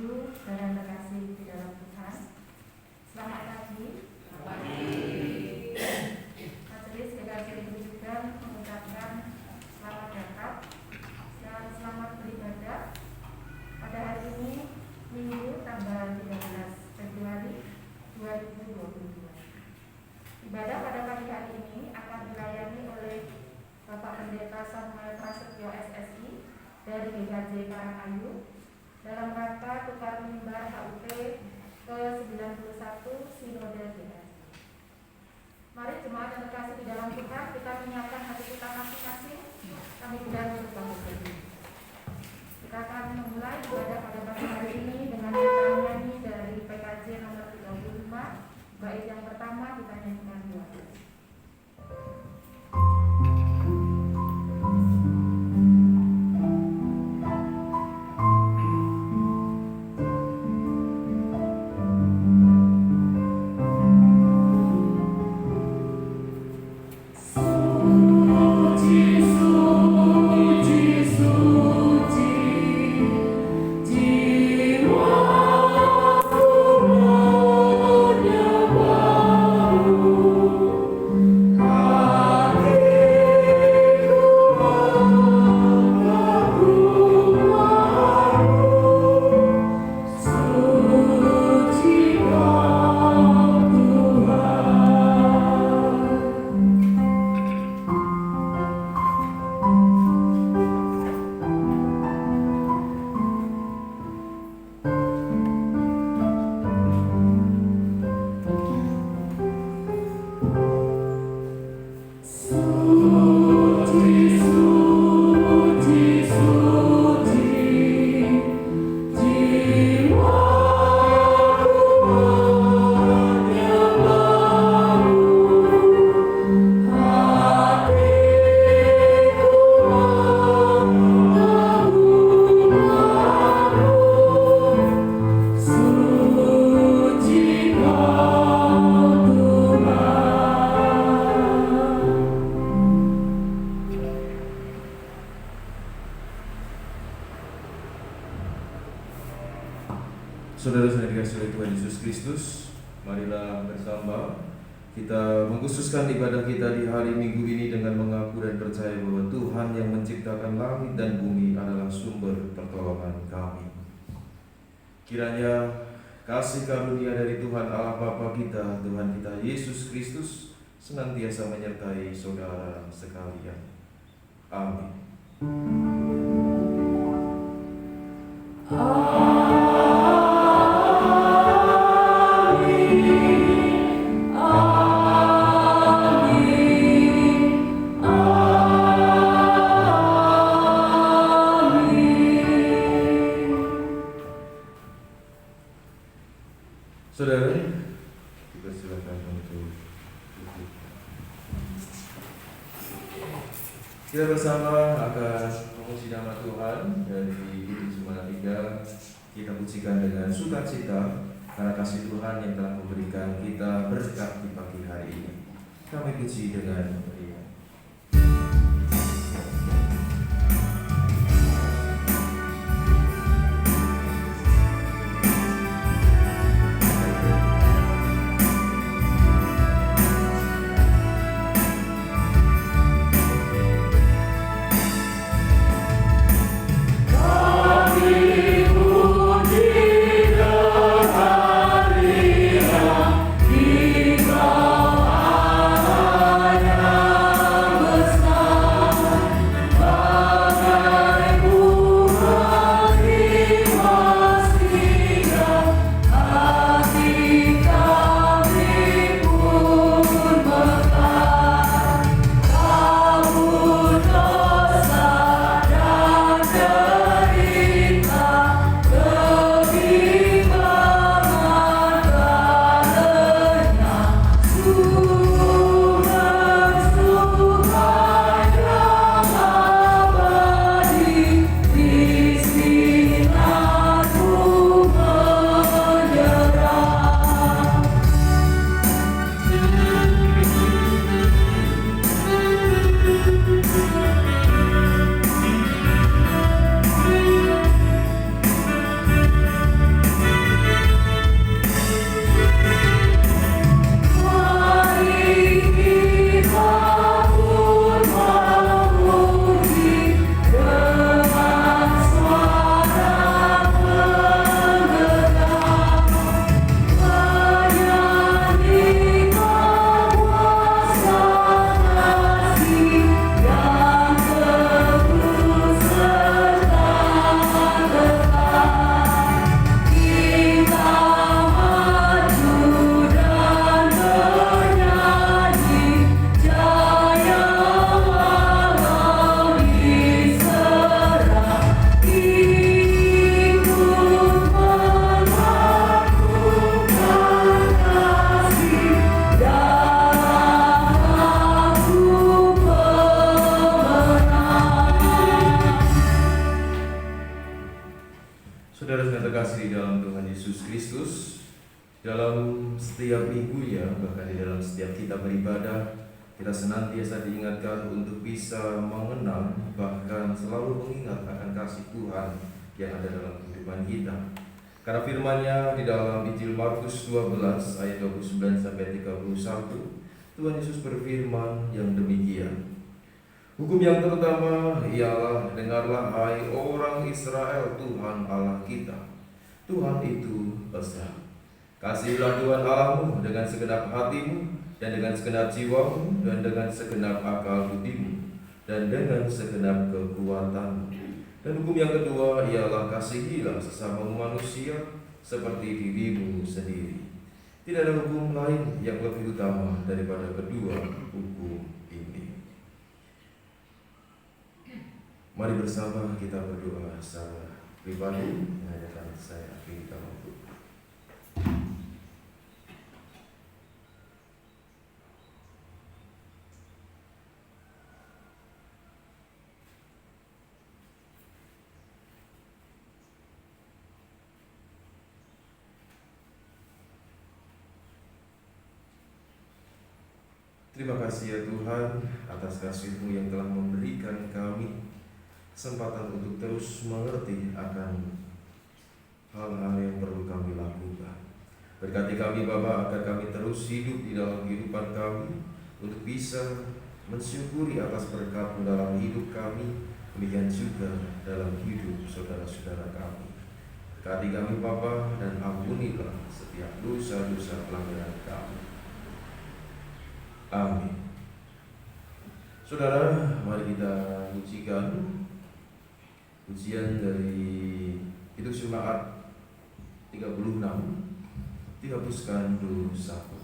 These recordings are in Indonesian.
Ibu dan terkasih di dalam Tuhan. Selamat pagi. Majelis GKJ Ibu juga mengucapkan selamat datang dan selamat beribadah pada hari ini, Minggu tanggal 13 Februari 2022. Ibadah pada pagi hari ini akan dilayani oleh Bapak Pendeta Samuel Prasetyo SSI dari GKJ Karangayu dalam rangka tukar mimbar HUT ke-91 Sinode GKJ. Mari jemaat yang terkasih di dalam Tuhan, kita menyiapkan hati kita masing-masing. Kami undang untuk bangun berdiri. Kita akan memulai ibadah pada pagi hari ini dengan nyanyi dari PKJ nomor 35. Bait yang pertama kita nyanyikan dua. Saudara-saudara dikasihi oleh Tuhan Yesus Kristus, marilah bersama kita mengkhususkan ibadah kita di hari Minggu ini dengan mengaku dan percaya bahwa Tuhan yang menciptakan langit dan bumi adalah sumber pertolongan kami. Kiranya kasih karunia dari Tuhan Allah Bapa kita, Tuhan kita Yesus Kristus senantiasa menyertai saudara sekalian. Amin. Saudara, kita silakan untuk duduk. Kita bersama akan memuji nama Tuhan dari Jemaat 3. Kita pujikan dengan sukacita karena kasih Tuhan yang telah memberikan kita berkat di pagi hari ini. Kami puji dengan meriah. Hallelujah. terkasih dalam Tuhan Yesus Kristus, dalam setiap minggu ya, bahkan di dalam setiap kita beribadah, kita senantiasa diingatkan untuk bisa mengenal, bahkan selalu mengingat akan kasih Tuhan yang ada dalam kehidupan kita. Karena firman-Nya di dalam Injil Markus 12 ayat 29 sampai 31, Tuhan Yesus berfirman yang demikian. Hukum yang terutama ialah, dengarlah hai orang Israel, Tuhan Allah kita, Tuhan itu esa. Kasihilah Tuhan Allahmu dengan segenap hatimu, dan dengan segenap jiwamu, dan dengan segenap akal budimu, dan dengan segenap kekuatanmu. Dan hukum yang kedua ialah, kasihilah sesama manusia seperti dirimu sendiri. Tidak ada hukum lain yang lebih utama daripada kedua hukum ini. Mari bersama kita berdoa secara pribadi. Menanyakan saya akhiri kita mampu. Terima kasih ya Tuhan atas kasih-Mu yang telah memberikan kami kesempatan untuk terus mengerti akan hal-hal yang perlu kami lakukan. Berkati kami Bapa agar kami terus hidup di dalam kehidupan kami untuk bisa mensyukuri atas berkat-Mu dalam hidup kami, demikian juga dalam hidup saudara-saudara kami. Berkati kami Bapa dan ampunilah setiap dosa-dosa pelanggaran kami. Amin. Saudara, mari kita pujikan pujian dari Kitab Jemaat 36, dihapuskan dosaku.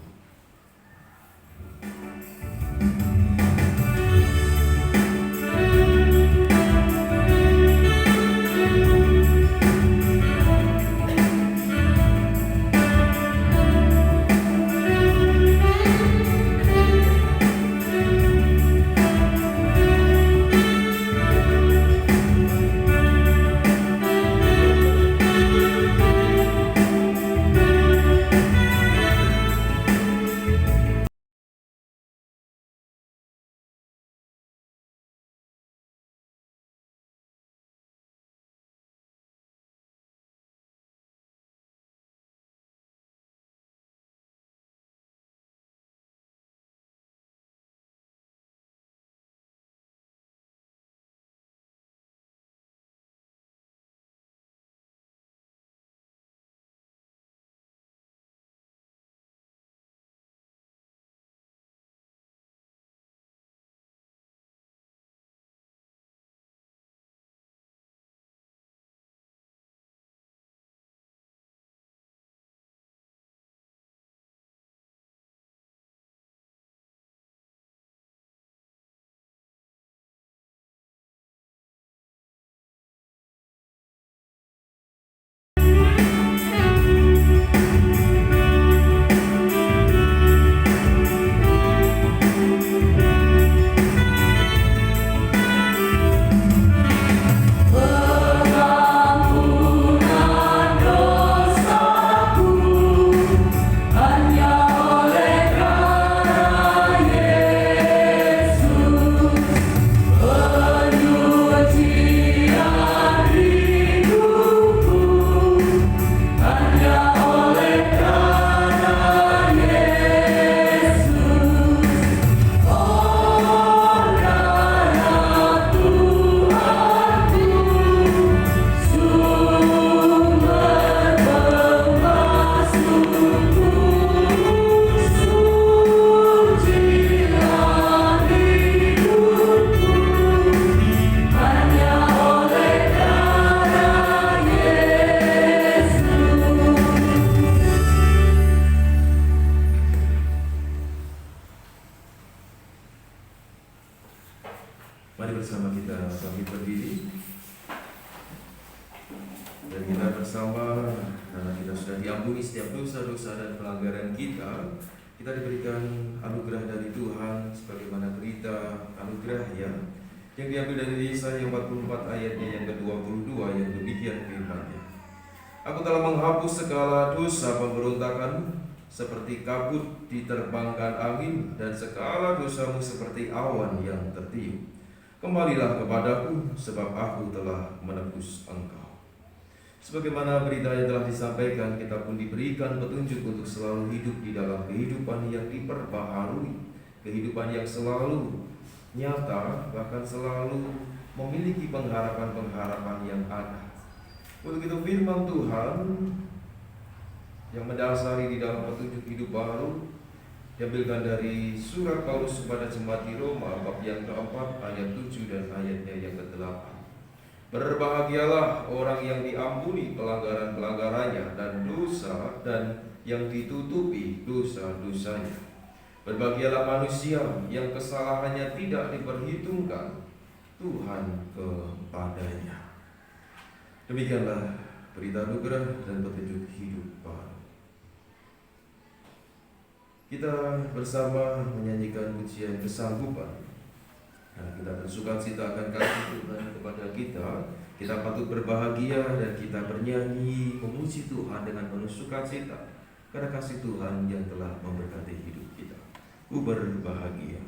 Mari bersama kita bangkit berdiri dan kita bersama, karena kita sudah diampuni setiap dosa-dosa dan pelanggaran kita, kita diberikan anugerah dari Tuhan sebagaimana berita anugerah yang diambil dari Yesaya 44 ayatnya yang ke-22 yang demikian firman-Nya. Aku telah menghapus segala dosa pemberontakan, seperti kabut diterbangkan angin, dan segala dosamu seperti awan yang tertiup. Kembalilah kepadaku, sebab aku telah menebus engkau. Sebagaimana berita yang telah disampaikan, kita pun diberikan petunjuk untuk selalu hidup di dalam kehidupan yang diperbaharui, kehidupan yang selalu nyata, bahkan selalu memiliki pengharapan-pengharapan yang ada. Untuk itu firman Tuhan yang mendasari di dalam petunjuk hidup baru diambilkan dari surat Paulus kepada jemaat di Roma bab yang keempat ayat 7 dan ayatnya yang ke-8. Berbahagialah orang yang diampuni pelanggaran-pelanggarannya dan dosa dan yang ditutupi dosa-dosanya. Berbahagialah manusia yang kesalahannya tidak diperhitungkan Tuhan kepadanya. Demikianlah berita anugerah dan petunjuk hidup baru. Kita bersama menyanyikan pujian kesanggupan. Karena kita bersukacita akan kasih Tuhan kepada kita, kita patut berbahagia dan kita bernyanyi memuji Tuhan dengan penuh sukacita karena kasih Tuhan yang telah memberkati hidup kita. Ku berbahagia.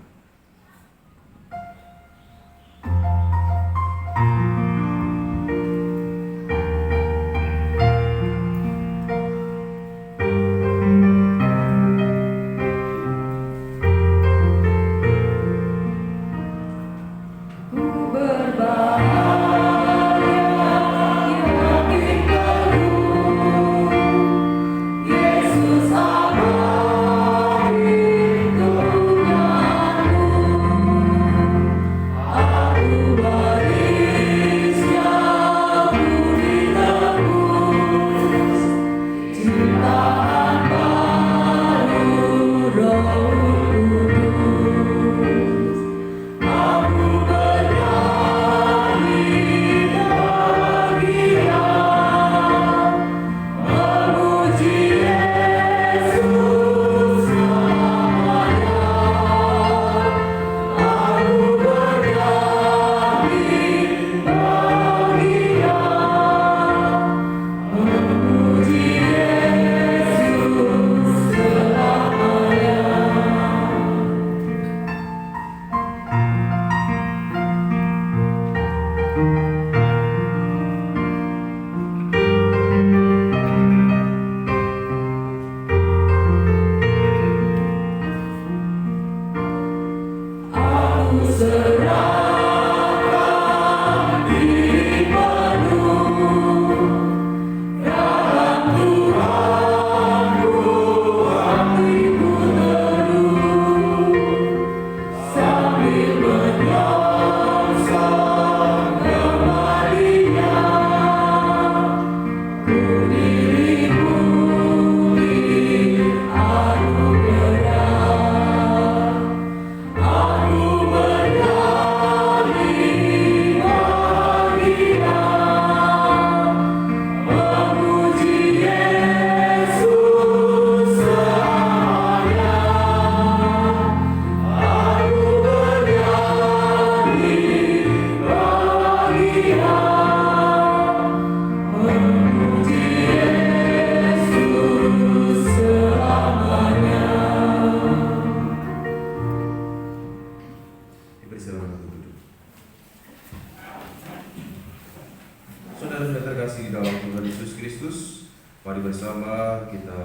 Mari bersama kita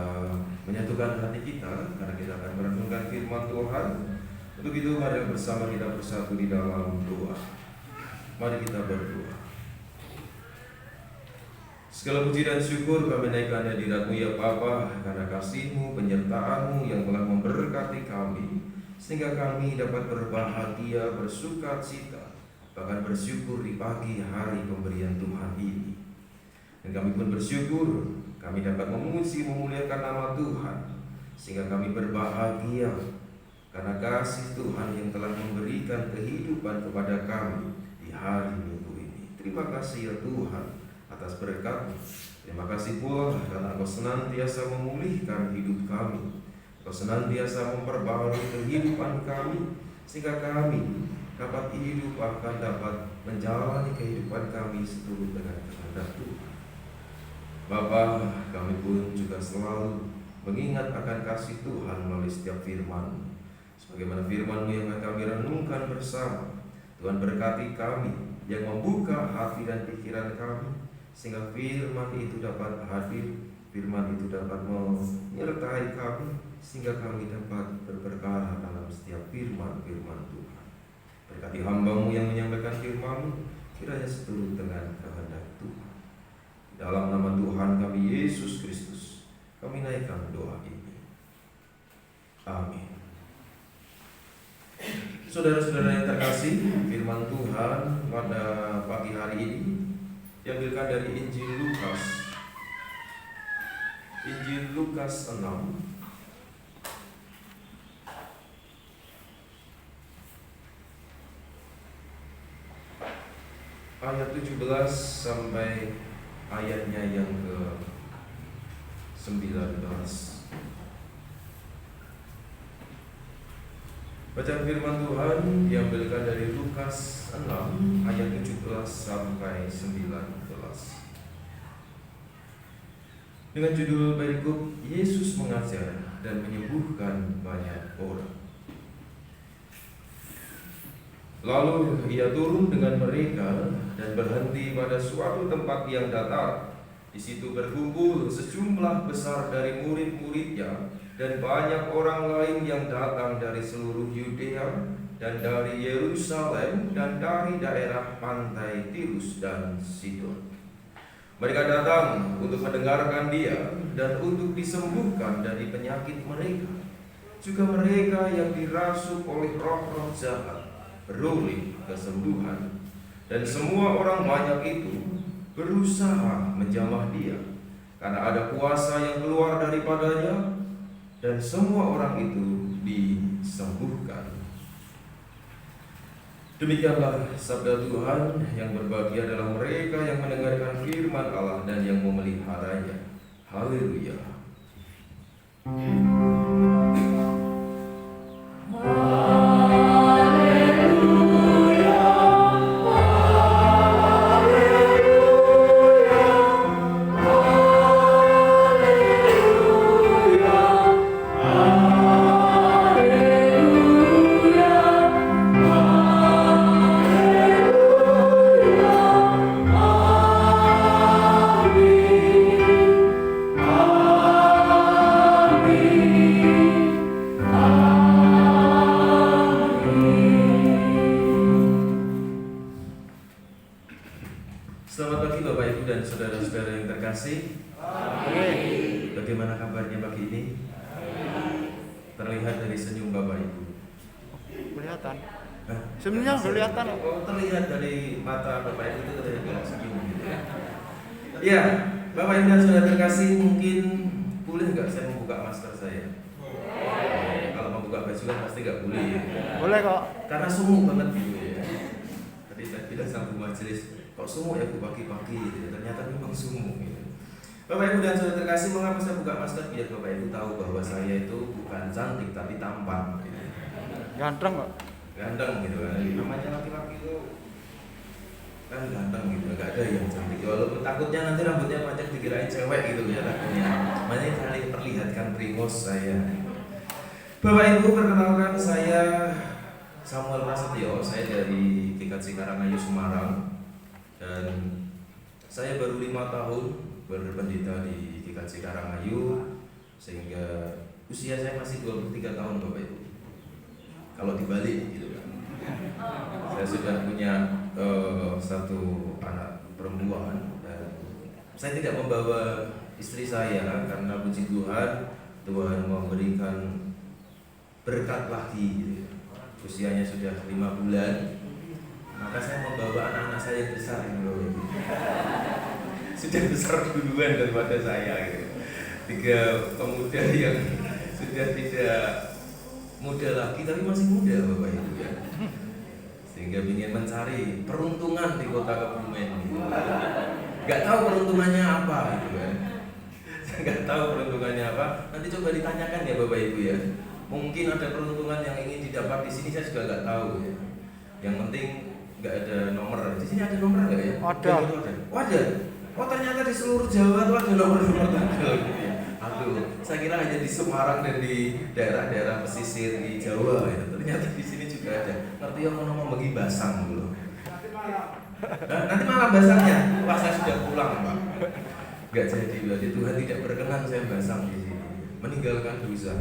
menyatukan hati kita karena kita akan merenungkan firman Tuhan. Untuk itu mari bersama kita bersatu di dalam doa. Mari kita berdoa. Segala puji dan syukur kami naikkan hadirat-Mu ya Bapa, karena kasih-Mu, penyertaan-Mu yang telah memberkati kami, sehingga kami dapat berbahagia, bersukacita, bahkan bersyukur di pagi hari pemberian Tuhan ini. Dan kami pun bersyukur kami dapat memuji, memuliakan nama Tuhan, sehingga kami berbahagia karena kasih Tuhan yang telah memberikan kehidupan kepada kami di hari Minggu ini. Terima kasih ya Tuhan atas berkat-Mu. Terima kasih pula karena Engkau senantiasa memulihkan hidup kami. Engkau senantiasa memperbaharui kehidupan kami, sehingga kami dapat hidup, bahkan dapat menjalani kehidupan kami seturut dengan kehendak Tuhan. Bapa, kami pun juga selalu mengingat akan kasih Tuhan melalui setiap firman. Sebagaimana firman-Mu yang kami renungkan bersama, Tuhan berkati kami yang membuka hati dan pikiran kami, sehingga firman itu dapat hadir, firman itu dapat menyertai kami, sehingga kami dapat berperkara dalam setiap firman-firman Tuhan. Berkati hamba-Mu yang menyampaikan firman-Mu, kiranya seturut dengan kehendak Tuhan. Dalam nama Tuhan kami Yesus Kristus, kami naikkan doa ini. Amin. Saudara-saudara yang terkasih, firman Tuhan pada pagi hari ini diambilkan dari Injil Lukas. Injil Lukas 6 ayat 17 sampai ayatnya yang ke-19. Bacaan firman Tuhan diambilkan dari Lukas 6 ayat 17 sampai 19. Dengan judul berikut, Yesus mengajar dan menyembuhkan banyak orang. Lalu ia turun dengan mereka dan berhenti pada suatu tempat yang datar. Di situ berkumpul sejumlah besar dari murid-muridnya dan banyak orang lain yang datang dari seluruh Yudea dan dari Yerusalem dan dari daerah pantai Tirus dan Sidon. Mereka datang untuk mendengarkan dia dan untuk disembuhkan dari penyakit mereka. Juga mereka yang dirasuk oleh roh-roh jahat beroleh kesembuhan, dan semua orang banyak itu berusaha menjamah dia, karena ada kuasa yang keluar daripadanya, dan semua orang itu disembuhkan. Demikianlah sabda Tuhan. Yang berbahagia adalah mereka yang mendengarkan firman Allah dan yang memeliharanya. Haleluya. Selamat pagi Bapak Ibu dan saudara-saudara yang terkasih. Bagaimana kabarnya pagi ini? Terlihat dari senyum Bapak Ibu. Kelihatan. Hah? Sebenarnya kelihatan. Oh, terlihat dari mata Bapak Ibu itu terlihat senyum gitu ya. Ya, Bapak Ibu dan saudara terkasih, mungkin boleh nggak saya membuka masker saya? Kalau membuka baju kan pasti nggak boleh. Boleh kok. Karena sumuk banget gitu ya. Tadi saya bilang sama Bu Majelis, kok sumuk ya Bu pagi-pagi gitu. Ternyata memang sumuk gitu. Bapak Ibu dan saudara terkasih, mengapa saya buka masker? Biar Bapak Ibu tahu bahwa saya itu bukan cantik tapi tampan gitu. Ganteng kok. Ganteng gitu kan. Namanya laki-laki itu kan ganteng gitu, nggak ada yang cantik. Walaupun takutnya nanti rambutnya panjang dikirain cewek gitu ya takutnya. Makanya kali perlihatkan primos saya. Bapak Ibu, perkenalkan saya Samuel Prasetyo. Saya dari GKJ Karangayu Semarang, dan saya baru 5 tahun berpendeta di GKJ Karangayu, sehingga usia saya masih 23 tahun Bapak Ibu. Kalau dibalik gitu kan. Saya sudah punya satu anak perempuan, dan saya tidak membawa istri saya karena puji Tuhan, Tuhan memberikan berkat lagi gitu. Usianya sudah 5 bulan, maka saya membawa anak-anak saya yang besar gitu. Sudah besar duluan daripada saya gitu. 3 pemuda yang sudah tidak muda lagi tapi masih muda Bapak Ibu ya. Sehingga ingin mencari peruntungan di kota Kebumen gitu. Gak tahu peruntungannya apa gitu kan. Gak tahu peruntungannya apa. Nanti coba ditanyakan ya Bapak Ibu ya. Mungkin ada peruntungan yang ingin didapat di sini, saya juga nggak tahu ya. Yang penting nggak ada nomor. Di sini ada nomor nggak ya? Ada. Oh, ada. Oh ternyata di seluruh Jawa itu ada nomor-nomor tanggal gitu ya. Aduh, saya kira hanya di Semarang dan di daerah-daerah pesisir di Jawa ya. Ternyata di sini juga ada. Ngerti yang mau bagi basang dulu. Nanti malam basangnya. Wah saya sudah pulang Pak. Gak jadi berarti Tuhan tidak berkenan saya basang di sini. Meninggalkan dosa.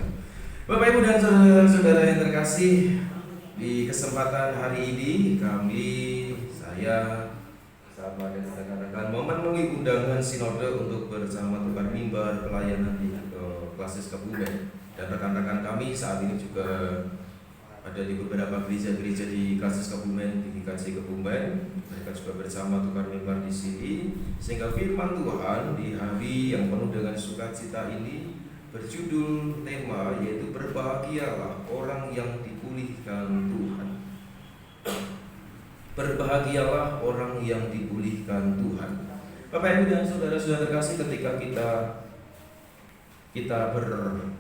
Bapak Ibu dan saudara-saudara yang terkasih, di kesempatan hari ini saya bersama dengan rekan-rekan memenuhi undangan sinode untuk bersama tukar mimbar pelayanan di Klasis Kebumen, dan rekan-rekan kami saat ini juga ada di beberapa gereja-gereja di Klasis Kebumen, di GKJ Kebumen. Mereka juga bersama tukar mimbar di sini, sehingga firman Tuhan di hari yang penuh dengan sukacita ini berjudul tema yaitu berbahagialah orang yang dipulihkan Tuhan. Berbahagialah orang yang dipulihkan Tuhan. Bapak Ibu dan saudara-saudara terkasih, ketika kita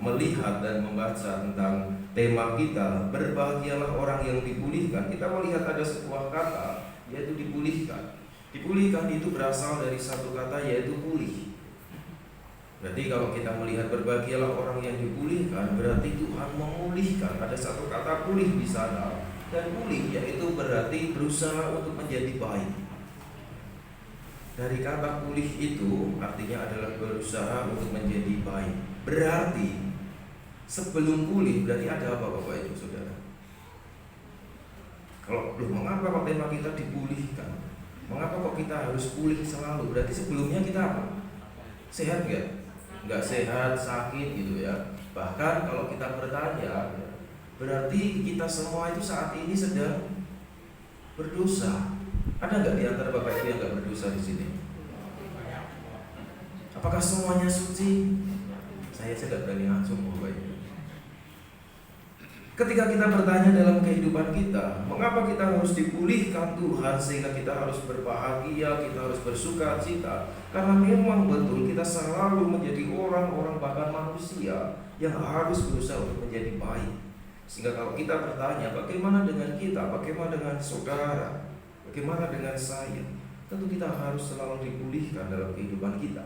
melihat dan membaca tentang tema kita, berbahagialah orang yang dipulihkan, kita melihat ada sebuah kata yaitu dipulihkan. Dipulihkan itu berasal dari satu kata yaitu pulih. Berarti kalau kita melihat berbahagialah orang yang dipulihkan, berarti Tuhan memulihkan. Ada satu kata pulih di sana. Dan pulih yaitu berarti berusaha untuk menjadi baik. Dari kata pulih itu artinya adalah berusaha untuk menjadi baik. Berarti sebelum pulih berarti ada apa Bapak Ibu Saudara? Kalau mengapa kok tema kita dipulihkan? Mengapa kok kita harus pulih selalu? Berarti sebelumnya kita apa? Sehat nggak? Nggak sehat, sakit gitu ya. Bahkan kalau kita bertanya, berarti kita semua itu saat ini sedang berdosa. Ada nggak di antara Bapak Ibu yang nggak berdosa di sini? Apakah semuanya suci? Saya nggak berani langsung Bapak Ibu. Ketika kita bertanya dalam kehidupan kita, mengapa kita harus dipulihkan Tuhan sehingga kita harus berbahagia, kita harus bersuka cita? Karena memang betul kita selalu menjadi orang-orang bahkan manusia yang harus berusaha untuk menjadi baik. Sehingga kalau kita bertanya bagaimana dengan kita, bagaimana dengan saudara, bagaimana dengan saya, tentu kita harus selalu dipulihkan dalam kehidupan kita.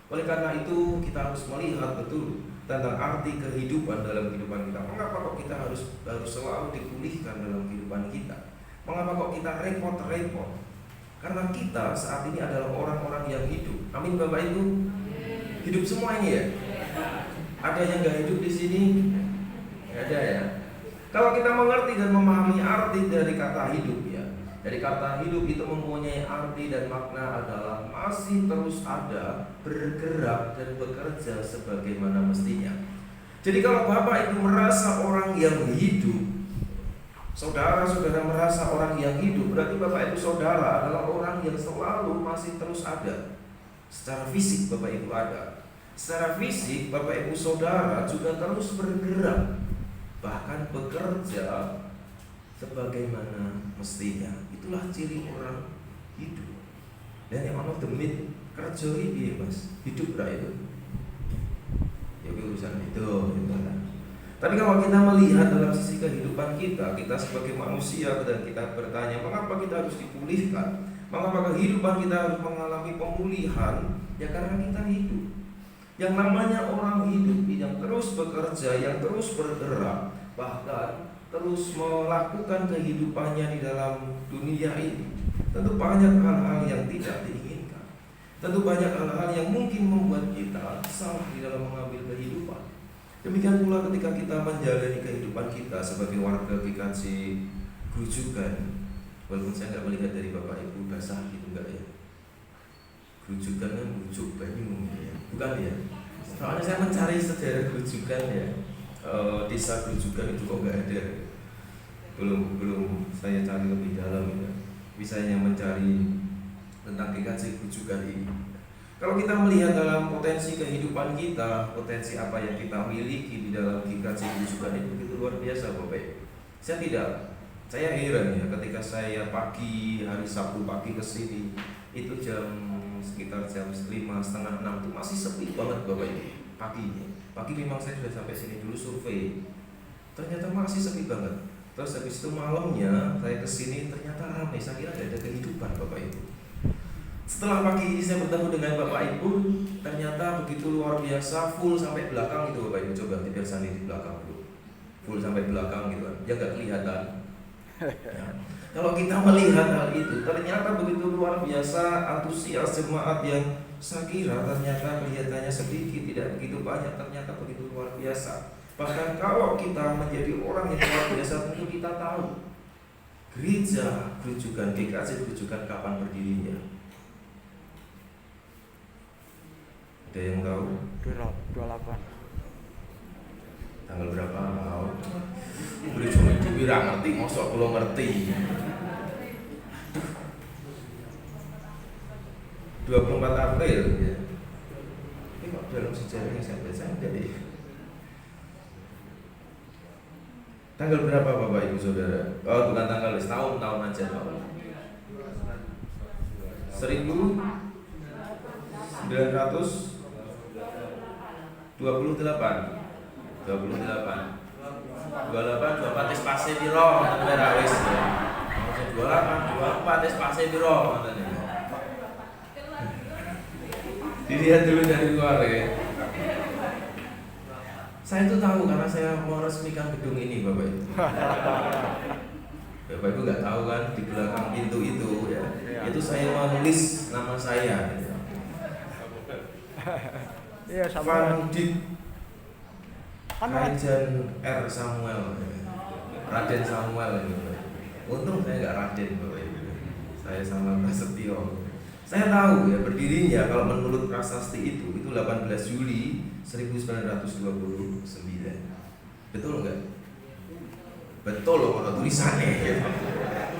Oleh karena itu kita harus melihat betul tentang arti kehidupan dalam kehidupan kita. Mengapa kok kita harus selalu dipulihkan dalam kehidupan kita? Mengapa kok kita repot-repot? Karena kita saat ini adalah orang-orang yang hidup. Amin Bapak Ibu. Hidup semua ini ya. Ada yang nggak hidup di sini? Nggak ada ya. Kalau kita mengerti dan memahami arti dari kata hidup ya, dari kata hidup itu mempunyai arti dan makna adalah masih terus ada, bergerak dan bekerja sebagaimana mestinya. Jadi kalau Bapak Ibu merasa orang yang hidup, saudara-saudara merasa orang yang hidup, berarti Bapak Ibu saudara adalah orang yang selalu masih terus ada. Secara fisik Bapak Ibu ada. Secara fisik Bapak Ibu saudara juga terus bergerak, bahkan bekerja sebagaimana mestinya. Itulah ciri orang hidup. Dan yang ono demit kerja ini Mas, hidup ra itu. Ya urusan itu kan. Tapi kalau kita melihat dalam sisi kehidupan kita sebagai manusia dan kita bertanya mengapa kita harus dipulihkan? Mengapa kehidupan kita harus mengalami pemulihan? Ya karena kita hidup. Yang namanya orang hidup yang terus bekerja, yang terus bergerak, bahkan terus melakukan kehidupannya di dalam dunia ini, tentu banyak hal-hal yang tidak diinginkan. Tentu banyak hal-hal yang mungkin membuat kita salah di dalam mengambil kehidupan. Demikian pula ketika kita menjalani kehidupan kita sebagai warga GKJ Grujugan. Walaupun saya nggak melihat dari Bapak Ibu basah gitu enggak ya. Grujugan kan grujuk Banyu ya. Bukan ya. Soalnya saya mencari sejarah Grujugan ya. Desa Grujugan itu kok nggak ada. Belum saya cari lebih dalam ya. Bisa hanya mencari tentang GKJ Grujugan ini. Kalau kita melihat dalam potensi kehidupan kita, potensi apa yang kita miliki di dalam GKJ Grujugan itu begitu luar biasa Bapak. Saya heran ya ketika saya pagi hari Sabtu pagi ke sini itu sekitar jam 5:30, 6 itu masih sepi banget Bapak Ibu paginya. Pagi memang saya sudah sampai sini dulu survei. Ternyata masih sepi banget. Terus habis itu malamnya saya ke sini ternyata ramai. Saya kira ada kehidupan Bapak Ibu. Setelah pagi ini saya bertemu dengan Bapak Ibu, ternyata begitu luar biasa, full sampai belakang itu Bapak Ibu. Coba dipersani di belakang dulu, full sampai belakang gitu kan, ya nggak kelihatan. Ya. Kalau kita melihat hal itu, ternyata begitu luar biasa antusias jemaat yang saya kira ternyata kelihatannya sedikit, tidak begitu banyak, ternyata begitu luar biasa. Bahkan kalau kita menjadi orang yang luar biasa, tentu kita tahu gereja rujukan, GKJ rujukan kapan berdirinya. Ada yang tahu? 28. Tanggal berapa? Tahu? Beri cuma dibilang ngerti, mosok kalau ngerti. 24 April ya. Ini kok dalam sejarah yang saya baca jadi tanggal berapa Bapak Ibu Saudara? Oh bukan tanggal, tahun aja Pak. 1928 24 tes pase piro ngoten wis. 24 tes pase piro ngoten. Dilihat dulu dari luar ya. Saya itu tahu karena saya mau resmikan gedung ini Bapak Ibu. Bapak Ibu nggak tahu kan di belakang pintu itu ya. Itu saya mau nulis nama saya. Iya sama. Pandit Raden R. Samuel, Raden Samuel ini. Untung saya nggak Raden Bapak Ibu. Saya sama Prasetyo. Saya tahu ya berdirinya kalau menurut prasasti itu 18 Juli 1929. Betul nggak? Betul loh kalau tulisannya ya.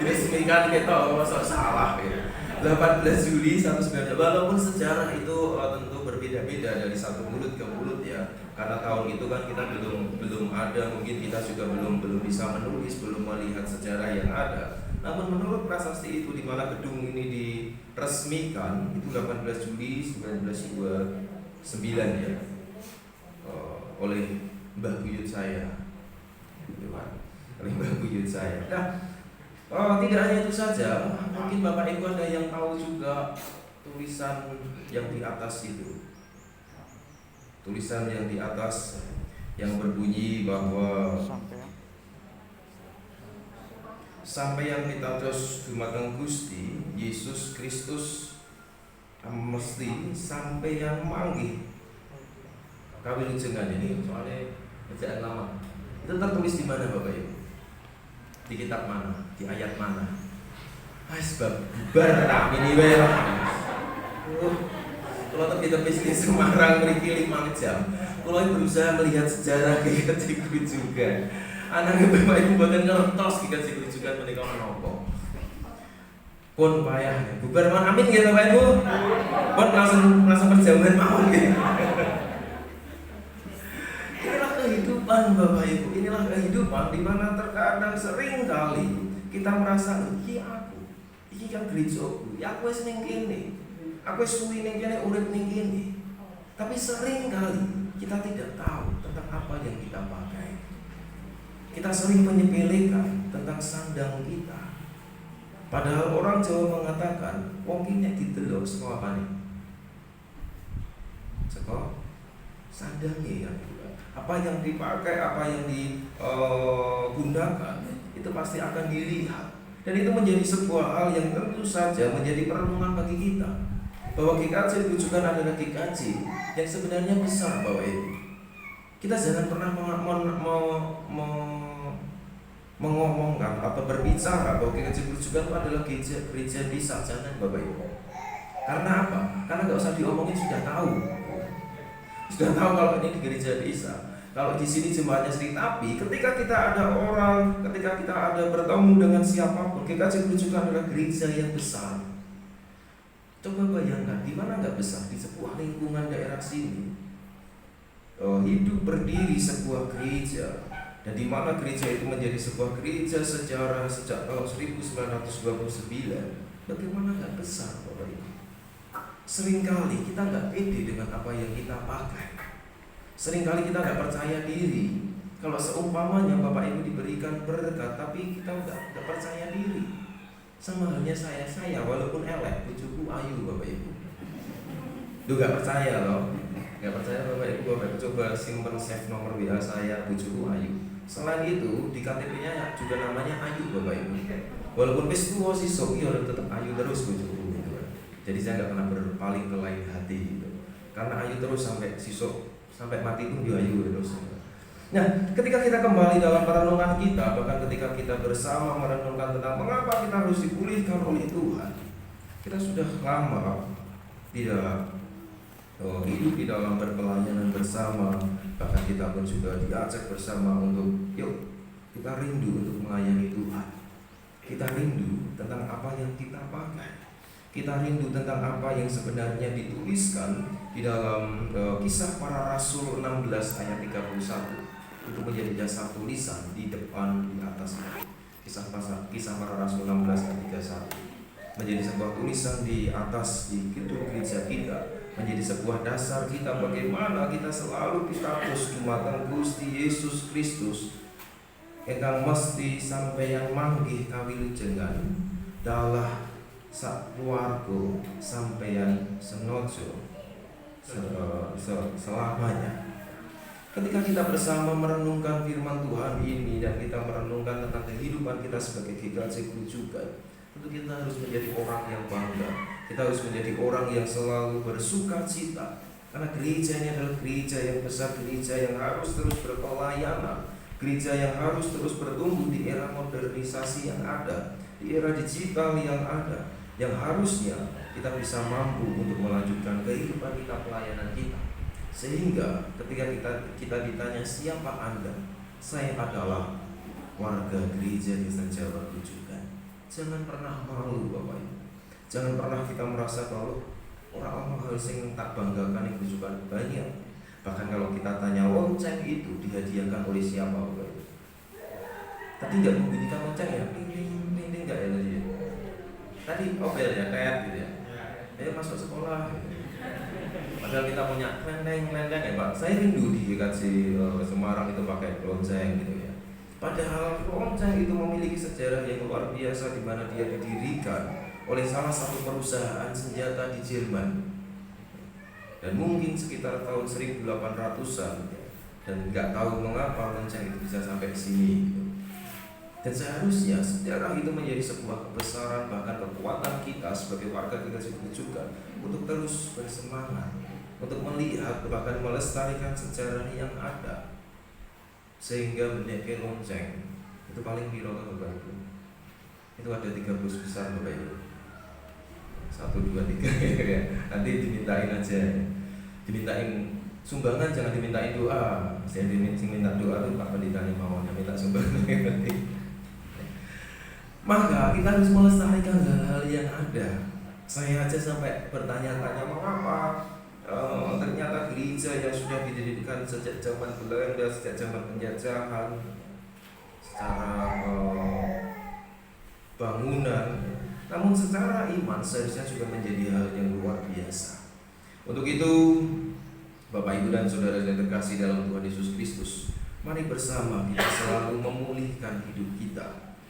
Diresmikan kita masa salah ya. 18 Juli 1929. Walaupun sejarah itu tentu berbeda-beda dari satu mulut ke mulut ya. Karena tahun itu kan kita belum ada, mungkin kita juga belum bisa menulis, belum melihat sejarah yang ada. Namun menurut prasasti itu di mana gedung ini diresmikan itu 18 Juli 1929 ya. Oleh Mbah Buyut saya. Oleh Mbah Buyut saya. Nah, tidak hanya itu saja, mungkin Bapak Ibu ada yang tahu juga tulisan yang di atas itu. Tulisan yang di atas yang berbunyi bahwa sampai yang pitados dumateng Gusti Yesus Kristus mesti sampai yang manggih kawilujengan ini soalnya bacaan lama. Itu tertulis di mana Bapak Ibu? Di kitab mana? Di ayat mana? Sebab bubar tak ini wae. Kalau tepi-tepi di Semarang mriki 5 jam. Kalau berusaha melihat sejarah GKJ juga. Anaknya Bapak Ibu mboten ngertos GKJ juga menika menapa. Pun payah bubar mon amin nggih Bapak Ibu. Pun langsung perjamuan mawon nggih. Inilah kehidupan Bapak Ibu. Inilah kehidupan di mana terkadang sering kali kita merasa iki aku. Iki kan gerejaku. Ya aku wis ning kene. Aku suwi ning kene urip ning kene. Tapi sering kali kita tidak tahu tentang apa yang kita pakai. Kita sering menyepelekan tentang sandang kita. Padahal orang Jawa mengatakan wong ki nek didelok saka apane? Saka sandangnya ya. Apa yang dipakai, apa yang digunakan itu pasti akan dilihat. Dan itu menjadi sebuah hal yang tentu saja menjadi perenungan bagi kita. Bahwa GKJ rujukan adalah GKJ yang sebenarnya besar Bapak Ibu. Kita jangan pernah mengomongkan atau berbicara bahwa GKJ rujukan adalah gereja desa, jangan Bapak Ibu. Karena apa? Karena nggak usah diomongin sudah tahu. Sudah tahu kalau ini di gereja desa. Kalau di sini jemaatnya sedikit, tapi ketika kita ada orang, ketika kita ada bertemu dengan siapapun, GKJ rujukan adalah gereja yang besar. Coba bayangkan, di mana nggak besar? Di sebuah lingkungan daerah sini hidup berdiri sebuah gereja, dan di mana gereja itu menjadi sebuah gereja sejarah sejak tahun 1929. Bagaimana nggak besar Bapak Ibu? Seringkali kita nggak pede dengan apa yang kita pakai. Seringkali kita nggak percaya diri. Kalau seumpamanya Bapak Ibu diberikan berkat, tapi kita nggak percaya diri. Sama halnya saya walaupun elek, bojoku ayu Bapak Ibu. Lu gak percaya loh? Gak percaya Bapak Ibu, Bapak Ibu coba simpen save nomor WA saya, bojoku ayu. Selain itu di KTP-nya juga namanya Ayu Bapak Ibu. Walaupun wis tuwa sisuk ya tetap ayu terus bojoku gitu. Jadi saya gak pernah berpaling ke lain hati gitu. Karena ayu terus sampai sisuk, sampai mati pun dia ayu terus. Nah, ketika kita kembali dalam perenungan kita, bahkan ketika kita bersama merenungkan tentang mengapa kita harus dipulihkan oleh Tuhan, kita sudah lama tidak hidup di dalam berpelayanan bersama. Bahkan kita pun sudah diajak bersama untuk yuk kita rindu untuk melayani Tuhan. Kita rindu tentang apa yang kita pakai. Kita rindu tentang apa yang sebenarnya dituliskan di dalam Kisah Para Rasul 16 ayat 31. Itu menjadi dasar tulisan di depan, di atas. Kisah Para Rasul 16 ayat 31 menjadi sebuah tulisan di atas di gedung gereja kita, menjadi sebuah dasar kita bagaimana kita selalu pitados dumateng Gusti Yesus Kristus ingkang mesti sampeyan manggih kawilujengan dalah sak keluarga sampeyan senojo selamanya. Ketika kita bersama merenungkan firman Tuhan ini dan kita merenungkan tentang kehidupan kita sebagai GKJ Grujugan, tentu kita harus menjadi orang yang bangga. Kita harus menjadi orang yang selalu bersuka cita. Karena gereja ini adalah gereja yang besar, gereja yang harus terus berpelayanan, gereja yang harus terus bertumbuh di era modernisasi yang ada, di era digital yang ada, yang harusnya kita bisa mampu untuk melanjutkan kehidupan kita, pelayanan kita. Sehingga ketika kita ditanya siapa Anda, saya adalah warga gereja Desa Jawa Grujugan. Jangan pernah malu Bapak Ibu. Jangan pernah kita merasa kalau orang-orang harus yang tak banggakan yang Grujugan banyak. Bahkan kalau kita tanya lonceng itu dihadiahkan oleh siapa Bapak Ibu? Tadi nggak membunyikan lonceng ya? Ding nggak ya tadi? Tadi obel ya, kayak gitu ya. Ayo masuk sekolah. Padahal kita punya klendeng ya Pak. Saya rindu di GKJ Semarang itu pakai lonceng gitu ya. Padahal lonceng itu memiliki sejarah yang luar biasa di mana dia didirikan oleh salah satu perusahaan senjata di Jerman. Dan mungkin sekitar tahun 1800-an dan nggak tahu mengapa lonceng itu bisa sampai ke sini gitu. Dan seharusnya sejarah itu menjadi sebuah kebesaran bahkan kekuatan kita sebagai warga GKJ juga untuk terus bersemangat, untuk melihat bahkan melestarikan sejarah yang ada. Sehingga menaiki lonceng itu paling piro Bapak Ibu? Itu ada 3 bus besar Bapak Ibu. 1, 2, 3 ya. Nanti dimintain aja. Dimintain sumbangan, jangan dimintain doa. Saya minta doa itu Pak Pendeta maunya minta sumbangan nanti. Maka kita harus melestarikan hal-hal yang ada. Saya aja sampai bertanya-tanya mengapa ternyata gereja yang sudah didirikan sejak zaman Belanda, sejak zaman penjajahan, secara bangunan, namun secara iman seharusnya juga menjadi hal yang luar biasa. Untuk itu, Bapak Ibu dan Saudara yang terkasih dalam Tuhan Yesus Kristus, mari bersama kita selalu memulihkan hidup kita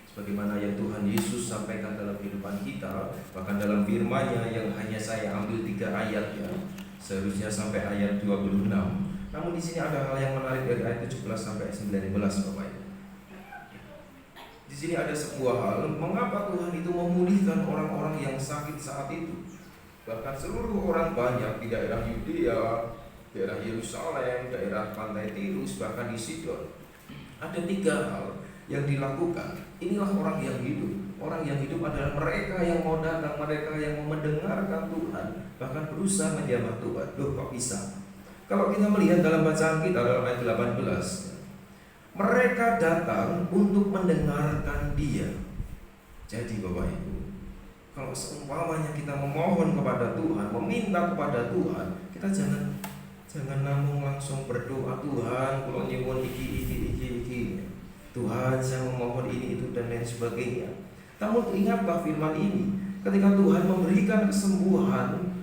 sebagaimana yang Tuhan Yesus sampaikan dalam kehidupan kita, bahkan dalam firman-Nya yang hanya saya ambil 3 ayat ya, seharusnya sampai ayat 26. Namun di sini ada hal yang menarik dari ayat 17 sampai 19 Bapak Ibu. Di sini ada sebuah hal mengapa Tuhan itu memulihkan orang-orang yang sakit saat itu. Bahkan seluruh orang banyak di daerah Yudea, daerah Yerusalem, daerah pantai Tirus, bahkan di Sidon. Ada 3 hal yang dilakukan. Inilah orang yang hidup. Orang yang hidup adalah mereka yang mau datang, mereka yang mau mendengarkan Tuhan, bahkan berusaha menjamah Tuhan. Loh kok bisa? Kalau kita melihat dalam bacaan kita dalam ayat 18, mereka datang untuk mendengarkan Dia. Jadi Bapak Ibu, kalau seumpamanya kita memohon kepada Tuhan, meminta kepada Tuhan, kita jangan namun langsung berdoa, Tuhan kalau nyuwun iki Tuhan saya memohon ini itu dan lain sebagainya. Namun ingatlah firman ini, ketika Tuhan memberikan kesembuhan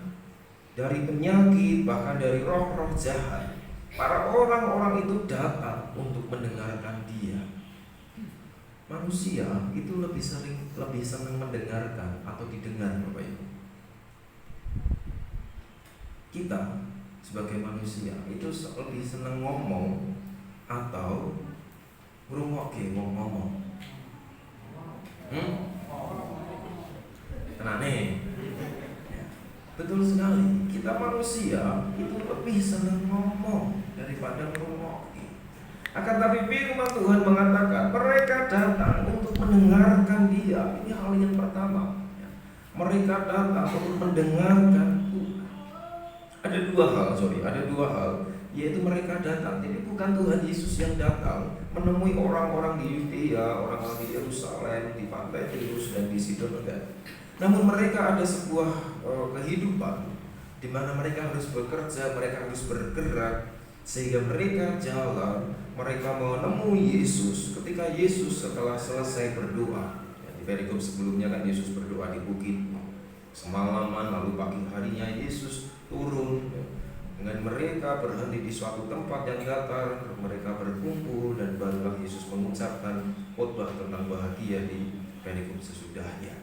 dari penyakit bahkan dari roh-roh jahat, para orang-orang itu datang untuk mendengarkan Dia. Manusia itu lebih senang mendengarkan atau didengar, Bapak Ibu. Kita sebagai manusia itu lebih senang ngomong atau ngrungokke wong ngomong. Tenane. Ya, betul sekali. Kita manusia itu lebih senang ngomong daripada ngrungokke. Akan tapi firman Tuhan mengatakan mereka datang untuk mendengarkan Dia. Ini hal yang pertama. Mereka datang untuk mendengarkan Tuhan. Ada dua hal, yaitu mereka datang. Jadi bukan Tuhan Yesus yang datang menemui orang-orang di Yudea, orang-orang di Yerusalem, di pantai Tirus dan di Sidon, enggak. Namun mereka ada sebuah kehidupan di mana mereka harus bekerja, mereka harus bergerak, sehingga mereka jalan, mereka menemui Yesus. Ketika Yesus setelah selesai berdoa, di perikop sebelumnya kan Yesus berdoa di bukit semalaman, lalu pagi harinya Yesus turun dengan mereka, berhenti di suatu tempat yang datar, mereka berkumpul, dan barulah Yesus mengucapkan khotbah tentang bahagia di perikop sesudahnya.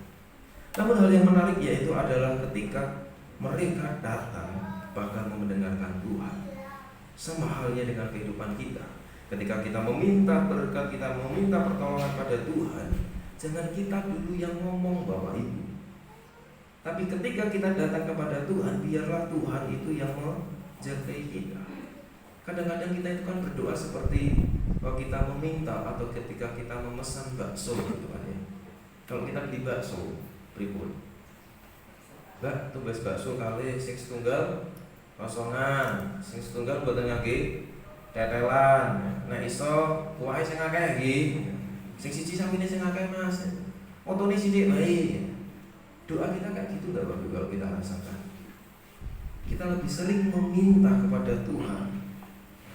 Namun hal yang menarik yaitu adalah ketika mereka datang bahkan mendengarkan Tuhan. Sama halnya dengan kehidupan kita. Ketika kita meminta berkat, kita meminta pertolongan pada Tuhan, jangan kita dulu yang ngomong, Bapak Ibu. Tapi ketika kita datang kepada Tuhan, biarlah Tuhan itu yang menjagai kita. Kadang-kadang kita itu kan berdoa seperti kalau kita meminta atau ketika kita memesan bakso gitu kan ya. Kalau kita beli bakso, pripun? Mbak, tugas bakso kali sing setunggal kosongan, sing setunggal mboten ngangge tetelan. Nek iso kuwahe sing akeh nggih. Sing siji samine sing akeh Mas. Otone sithik wae. Doa kita kayak gitu enggak Bapak kalau kita rasakan. Kita lebih sering meminta kepada Tuhan.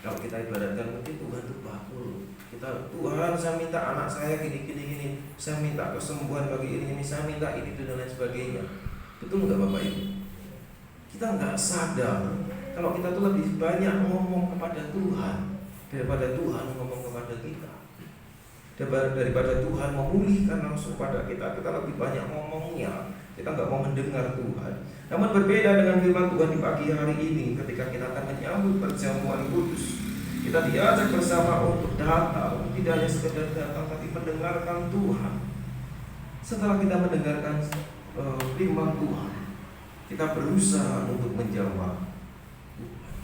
Kalau kita ibaratkan mungkin Tuhan itu bakul. Tuhan, saya minta anak saya gini. Saya minta kesembuhan bagi ini, saya minta ini dan lain sebagainya. Betul enggak Bapak Ibu? Kita enggak sadar kalau kita tuh lebih banyak ngomong kepada Tuhan daripada Tuhan ngomong kepada kita. Daripada Tuhan memulihkan langsung pada kita lebih banyak ngomongnya. Kita nggak mau mendengar Tuhan. Namun berbeda dengan firman Tuhan di pagi hari ini, ketika kita akan menyambut perjamuan kudus, kita diajak bersama untuk datang, tidak hanya sekedar datang, tapi mendengarkan Tuhan. Setelah kita mendengarkan firman Tuhan, kita berusaha untuk menjawab Tuhan.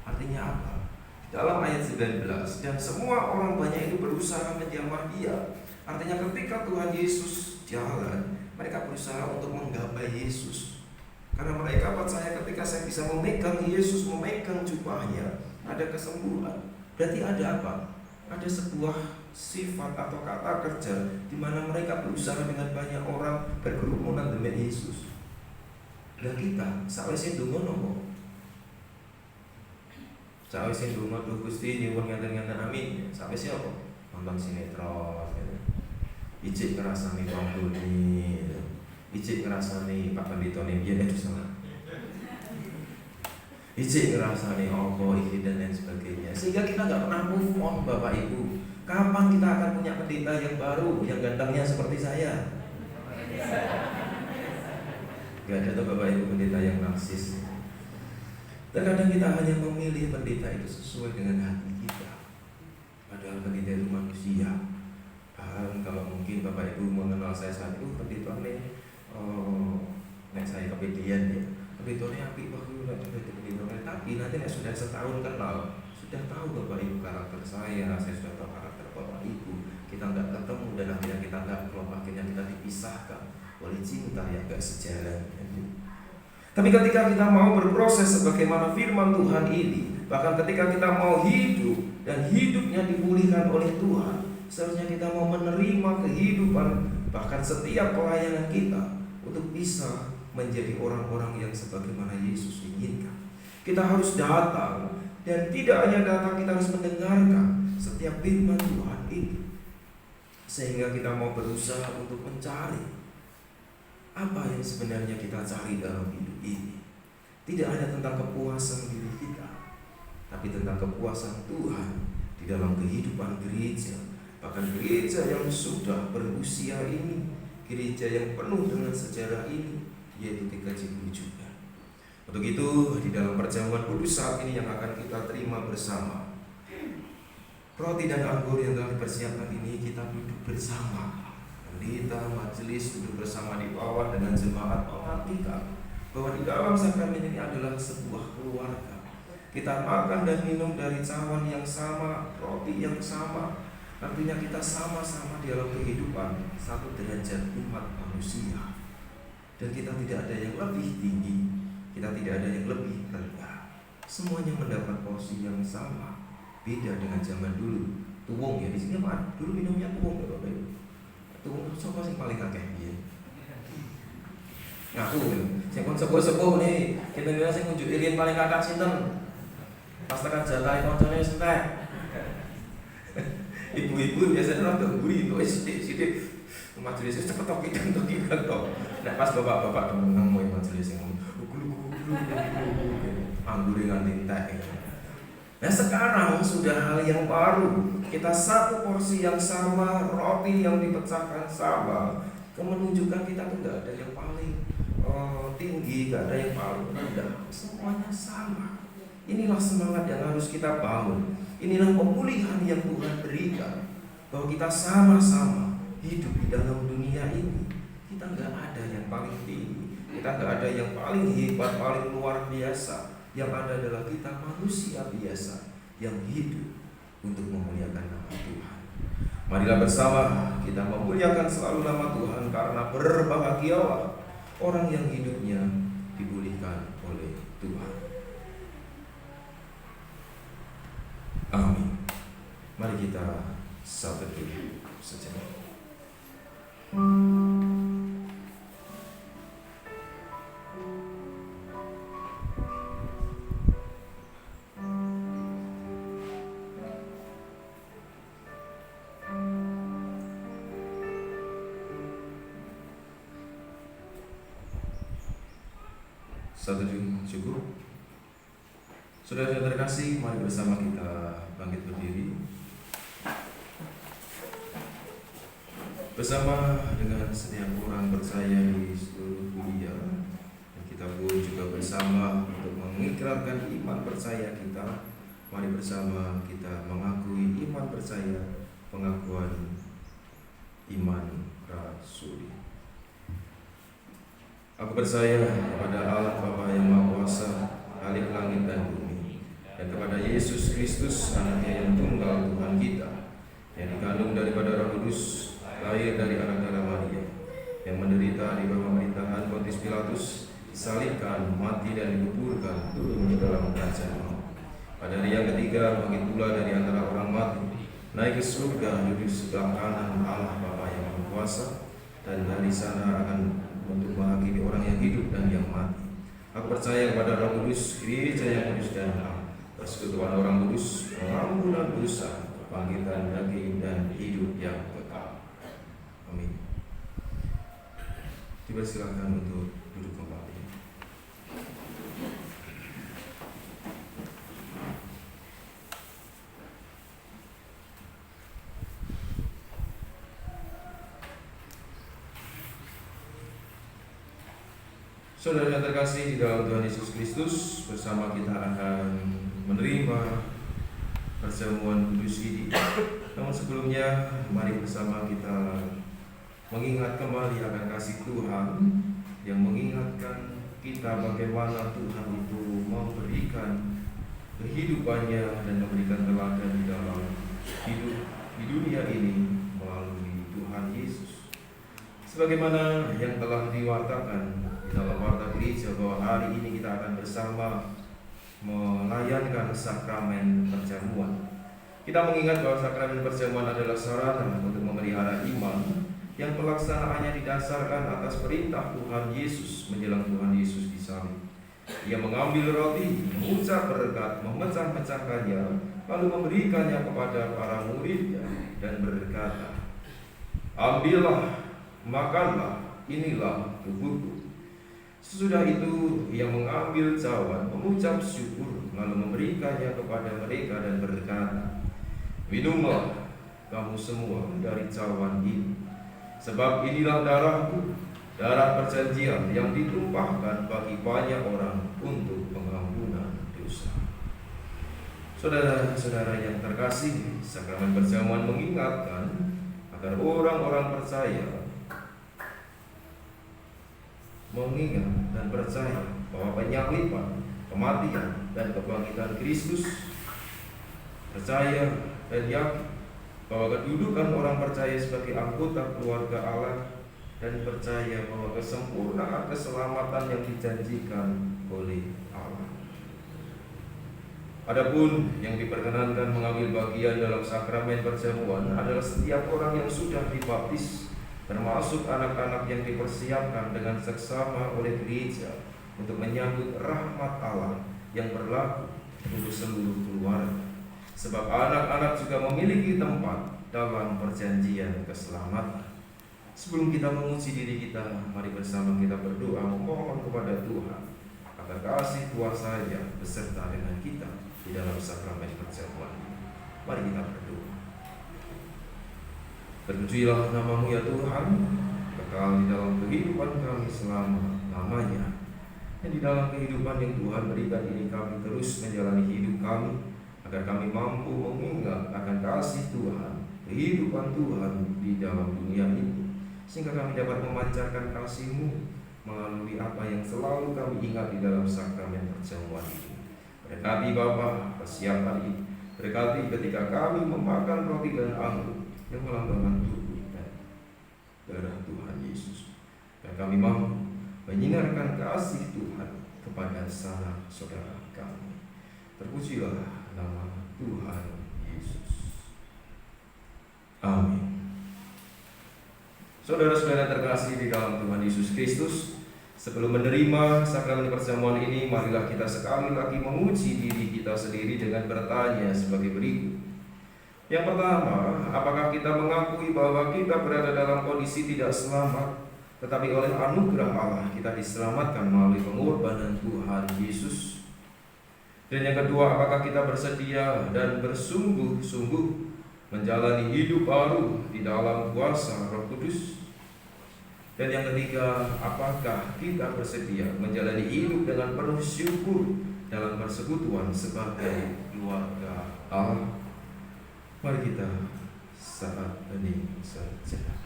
Artinya apa? Dalam ayat 19, dan semua orang banyak itu berusaha menjamah Dia. Artinya ketika Tuhan Yesus jalan, mereka berusaha untuk menggapai Yesus. Karena mereka percaya ketika saya bisa memegang Yesus, memegang jubahnya, ada kesembuhan. Berarti ada apa? Ada sebuah sifat atau kata kerja di mana mereka berusaha dengan banyak orang berkerumunan demi Yesus. Dan kita sawise ndonga nopo? Sawise ndonga Duh Gusti nyuwun ngaten-ngaten amin. Sawise apa? Nonton sinetron gitu. Ijik ngrasani wong doni, ijik ngrasani Pak Pendetone biyen itu salah. Ijik ngrasani apa iki dan lain sebagainya. Sehingga kita enggak pernah move on Bapak Ibu. Kapan kita akan punya pendeta yang baru, yang gantengnya seperti saya? Gak ada tuh Bapak Ibu pendeta yang narsis. Terkadang kita hanya memilih pendeta itu sesuai dengan hati kita. Padahal pendeta itu manusia. Kalau mungkin Bapak Ibu mengenal saya saat itu, pendeta ini nek saya kepedian ya, pendeta ini apik banget, tapi nanti nek sudah setahun kenal, sudah tahu Bapak Ibu karakter saya sudah tahu karakter Bapak Ibu, kita nggak ketemu dan akhirnya kita nggak klop, akhirnya kita dipisahkan oleh cinta yang nggak sejalan. Tapi ketika kita mau berproses sebagaimana firman Tuhan ini, bahkan ketika kita mau hidup dan hidupnya dipulihkan oleh Tuhan, seharusnya kita mau menerima kehidupan bahkan setiap pelayanan kita untuk bisa menjadi orang-orang yang sebagaimana Yesus inginkan. Kita harus datang, dan tidak hanya datang, kita harus mendengarkan setiap firman Tuhan itu, sehingga kita mau berusaha untuk mencari apa yang sebenarnya kita cari dalam hidup ini. Tidak hanya tentang kepuasan diri kita, tapi tentang kepuasan Tuhan di dalam kehidupan gereja, Bahkan gereja yang sudah berusia ini, gereja yang penuh dengan sejarah ini, yaitu GKJ juga. Untuk itu, di dalam perjamuan kudus saat ini yang akan kita terima bersama, roti dan anggur yang telah dipersiapkan ini, kita duduk bersama. Pendeta majelis duduk bersama di bawah dengan jemaat mengartikan bahwa di dalam sakramen ini adalah sebuah keluarga. Kita makan dan minum dari cawan yang sama, roti yang sama. Artinya kita sama-sama di dalam kehidupan satu derajat umat manusia. Dan kita tidak ada yang lebih tinggi, kita tidak ada yang lebih rendah. Semuanya mendapat porsi yang sama. Beda dengan zaman dulu. Tuwung ya di sini apa? Dulu minumnya tuwung ya Bapak Ibu. Tuwung siapa sih paling akeh dia? Ngaku ya. Sing kon sepuh-sepuh nih, kita bilang sing ngunjuk irin paling kakak sinten? Pas tekan jatah koncone entek. Ibu-ibu biasanya rada guri itu sithik-sithik. Majelis cepet tok kita tok. Nek pas bapak-bapak menang mau majelis yang gulu-gulu anggure nganti entek. Nah sekarang sudah hal yang baru. Kita satu porsi yang sama, roti yang dipecahkan sama. Menunjukkan kita tuh gak ada yang paling tinggi, gak ada yang paling rendah. Semuanya sama. Inilah semangat yang harus kita bangun. Inilah pemulihan yang Tuhan berikan. Bahwa kita sama-sama hidup di dalam dunia ini. Kita gak ada yang paling tinggi. Kita gak ada yang paling hebat, paling luar biasa. Yang ada adalah kita manusia biasa yang hidup untuk memuliakan nama Tuhan. Marilah bersama kita memuliakan selalu nama Tuhan, karena berbahagialah orang yang hidupnya dipulihkan oleh Tuhan. Amin. Mari kita sabar dulu sejenak. Satu cukup. Saudara yang terkasih, mari bersama kita bangkit berdiri. Bersama dengan setiap orang percaya di seluruh dunia, dan kita pun juga bersama untuk mengikrarkan iman percaya kita. Mari bersama kita mengakui iman percaya, pengakuan iman rasuli. Aku percaya kepada Allah Bapa yang Maha Kuasa, Khalik langit dan bumi, dan kepada Yesus Kristus, Anaknya yang tunggal Tuhan kita, yang dikandung daripada Roh Kudus, lahir dari anak darah Maria, yang menderita di bawah pemerintahan Pontius Pilatus, disalibkan, mati dan dikuburkan, turun ke dalam kerajaan maut. Pada hari yang ketiga bangkit pula dari antara orang mati, naik ke surga, duduk sebelah kanan Allah Bapa yang Maha Kuasa, dan dari sana akan untuk menghakimi orang yang hidup dan yang mati. Aku percaya kepada Roh Kudus, gereja yang kudus dan am, persekutuan orang kudus, pengampunan dosa, kebangkitan daging dan hidup yang kekal. Amin. Dipersilakan untuk duduk kembali. Saudara yang terkasih di dalam Tuhan Yesus Kristus, bersama kita akan menerima perjamuan kudus ini. Namun sebelumnya, mari bersama kita mengingat kembali akan kasih Tuhan yang mengingatkan kita bagaimana Tuhan itu memberikan kehidupannya dan memberikan teladan di dalam hidup di dunia ini melalui Tuhan Yesus. Sebagaimana yang telah diwartakan di dalam warta gereja bahwa hari ini kita akan bersama melayankan sakramen perjamuan. Kita mengingat bahwa sakramen perjamuan adalah sarana untuk memelihara iman yang pelaksanaannya didasarkan atas perintah Tuhan Yesus menjelang Tuhan Yesus disalib. Ia mengambil roti, mengucap berkat, memecah-mecahkannya, lalu memberikannya kepada para muridnya dan berkata, "Ambillah, makanlah, inilah tubuhku." Sesudah itu ia mengambil cawan, mengucap syukur, lalu memberikannya kepada mereka dan berkata, "Minumlah, kamu semua dari cawan ini. Sebab inilah darahku, darah perjanjian yang ditumpahkan bagi banyak orang untuk pengampunan dosa. Saudara-saudara yang terkasih, sakramen perjamuan mengingatkan agar orang-orang percaya mengingat dan percaya bahwa penyaliban, kematian, dan kebangkitan Kristus, percaya dan yakin bahwa kedudukan orang percaya sebagai anggota keluarga Allah, dan percaya bahwa kesempurnaan keselamatan yang dijanjikan oleh Allah. Adapun yang diperkenankan mengambil bagian dalam sakramen perjamuan adalah setiap orang yang sudah dibaptis, termasuk anak-anak yang dipersiapkan dengan seksama oleh gereja untuk menyambut rahmat Allah yang berlaku untuk seluruh keluarga. Sebab anak-anak juga memiliki tempat dalam perjanjian keselamatan. Sebelum kita menguji diri kita, mari bersama kita berdoa memohon kepada Tuhan agar kasih kuasa-Nya beserta dengan kita di dalam sakramen perjamuan ini. Mari kita berdoa. Terpujilah nama-Mu ya Tuhan, kekal di dalam kehidupan kami selama-lamanya. Dan di dalam kehidupan yang Tuhan berikan ini, kami terus menjalani hidup kami, agar kami mampu mengingat akan kasih Tuhan, kehidupan Tuhan di dalam dunia ini, sehingga kami dapat memancarkan kasih-Mu melalui apa yang selalu kami ingat di dalam sakramen perjamuan ini. Berkati Bapa persiapan ini, berkati ketika kami memakan roti dan anggur yang melambangkan tubuh dan darah Tuhan Yesus, dan kami mampu menyinarkan kasih Tuhan kepada sanak saudara kami. Terpujilah nama Tuhan Yesus. Amin. Saudara-saudara terkasih di dalam Tuhan Yesus Kristus, sebelum menerima sakramen perjamuan ini, marilah kita sekali lagi menguji diri kita sendiri dengan bertanya sebagai berikut. Yang pertama, apakah kita mengakui bahwa kita berada dalam kondisi tidak selamat, tetapi oleh anugerah Allah kita diselamatkan melalui pengorbanan Tuhan Yesus? Dan yang kedua, apakah kita bersedia dan bersungguh-sungguh menjalani hidup baru di dalam kuasa Roh Kudus? Dan yang ketiga, apakah kita bersedia menjalani hidup dengan penuh syukur dalam persekutuan sebagai keluarga Allah? Mari kita saat hening sejenak.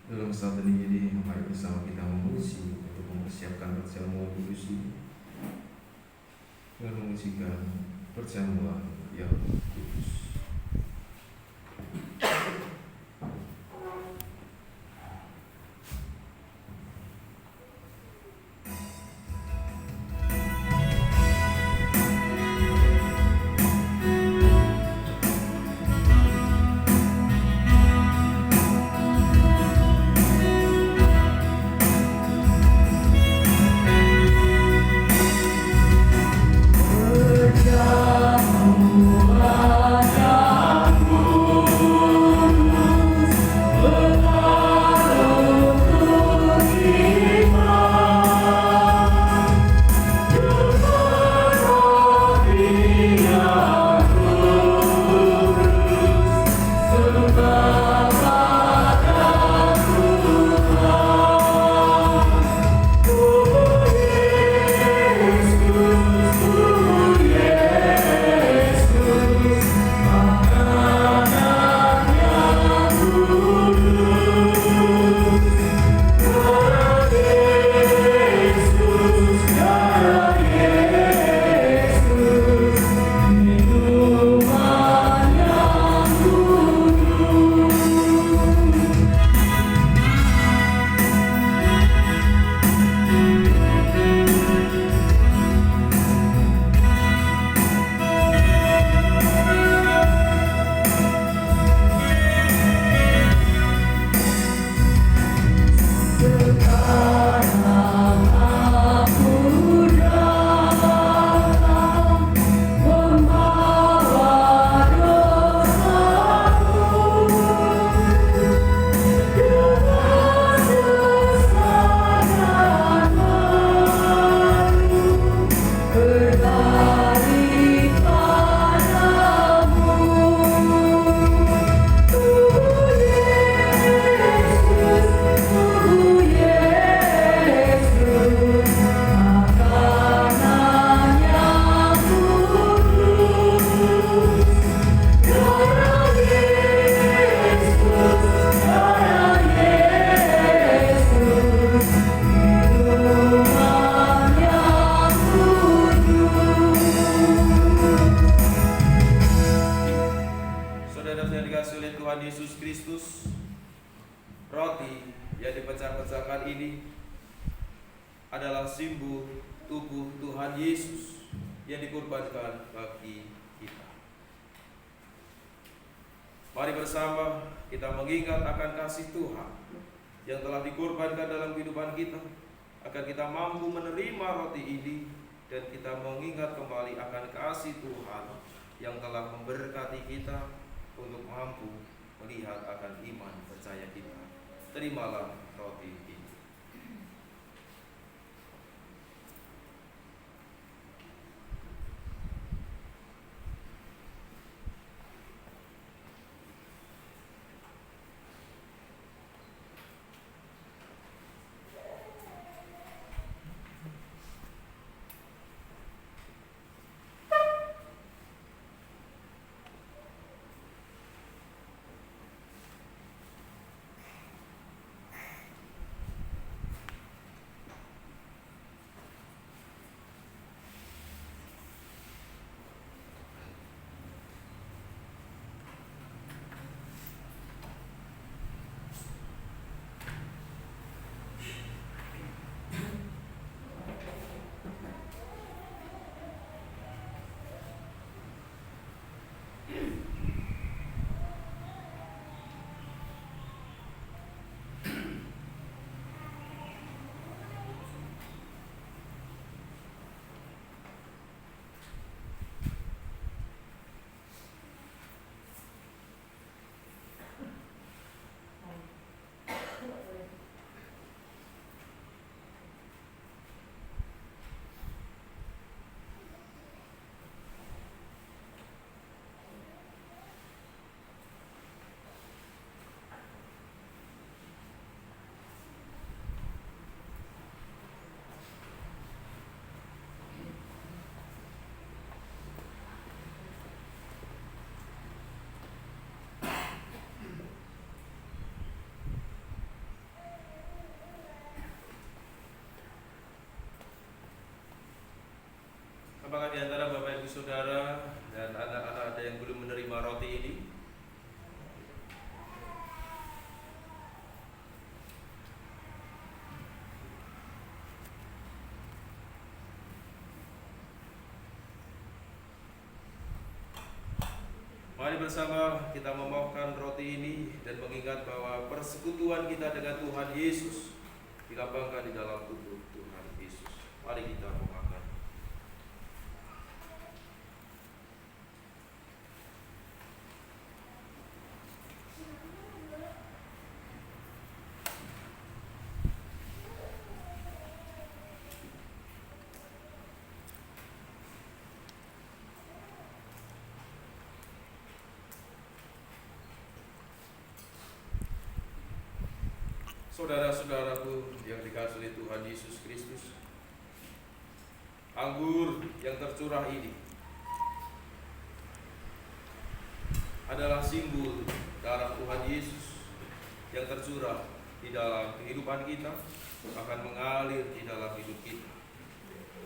Dalam saat ini, mari bersama kita memuji untuk mempersiapkan perjamuan kudus ini, dengan memujikan perjamuan yang kudus. Berjamulah Mari bersama kita mengingat akan kasih Tuhan yang telah dikorbankan dalam kehidupan kita, agar kita mampu menerima roti ini dan kita mengingat kembali akan kasih Tuhan yang telah memberkati kita untuk mampu melihat akan iman percaya kita. Terimalah roti ini. Apakah di antara Bapak Ibu Saudara dan anak-anak ada yang belum menerima roti ini? Mari bersama kita memaafkan roti ini dan mengingat bahwa persekutuan kita dengan Tuhan Yesus dilambangkan di dalam tubuh Tuhan Yesus. Mari kita memaafkan. Saudara-saudaraku yang dikasihi oleh Tuhan Yesus Kristus, anggur yang tercurah ini adalah simbol darah Tuhan Yesus yang tercurah di dalam kehidupan kita, akan mengalir di dalam hidup kita.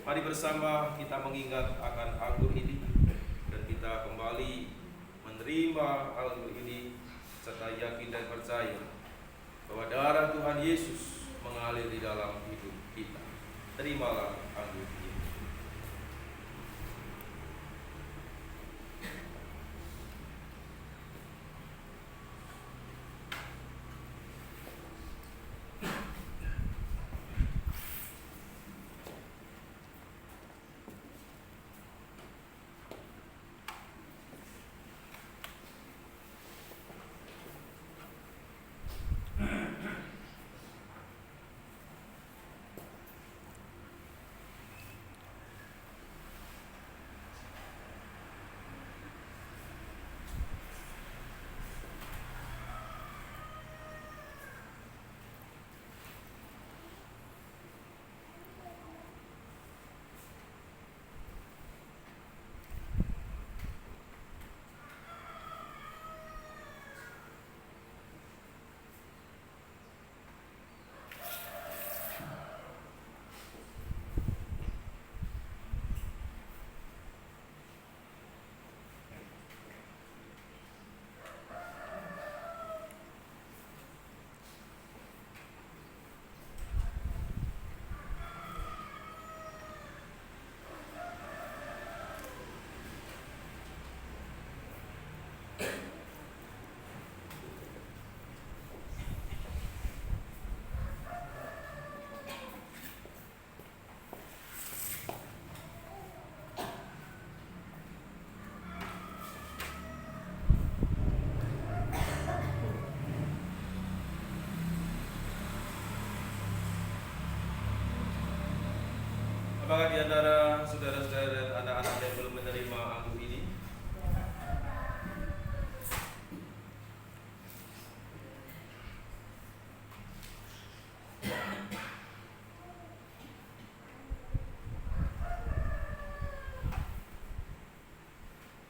Mari bersama kita mengingat akan anggur ini dan kita kembali menerima anggur ini serta yakin dan percaya bahwa darah Tuhan Yesus mengalir di dalam hidup kita. Terimalah anggur ini.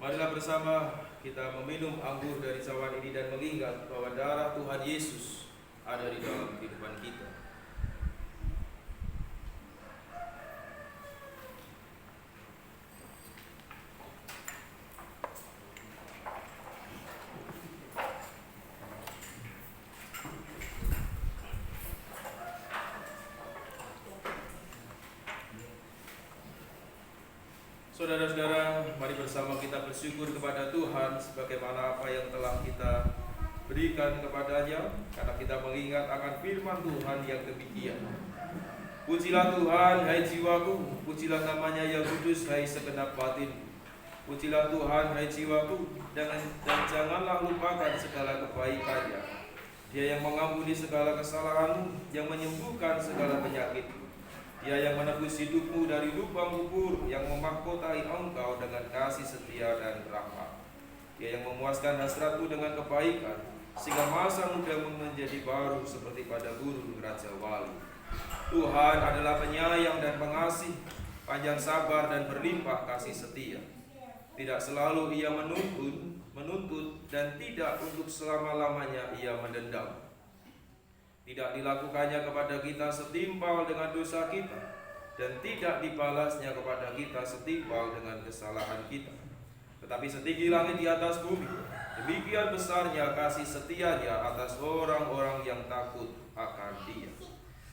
Marilah bersama kita meminum anggur dari cawan ini dan mengingat bahwa darah Tuhan Yesus ada di dalam kehidupan kita. Saudara-saudara, mari bersama kita bersyukur kepada Tuhan sebagaimana apa yang telah kita berikan kepadanya, karena kita mengingat akan firman Tuhan yang demikian. Pujilah Tuhan, hai jiwaku, pujilah namanya yang kudus, hai segenap batin. Pujilah Tuhan, hai jiwaku, dan janganlah lupakan segala kebaikannya. Dia yang mengampuni segala kesalahanmu, yang menyembuhkan segala penyakitmu. Dia yang menebus hidupmu dari lubang kubur, yang memahkotai engkau dengan kasih setia dan rahmat. Dia yang memuaskan hasratmu dengan kebaikan, sehingga masa mudamu menjadi baru seperti pada gurun Raja Wali. Tuhan adalah penyayang dan pengasih, panjang sabar dan berlimpah kasih setia. Tidak selalu Ia menuntut, dan tidak untuk selama-lamanya Ia mendendam. Tidak dilakukannya kepada kita setimpal dengan dosa kita, dan tidak dibalasnya kepada kita setimpal dengan kesalahan kita. Tetapi setinggi langit di atas bumi, demikian besarnya kasih setianya atas orang-orang yang takut akan Dia.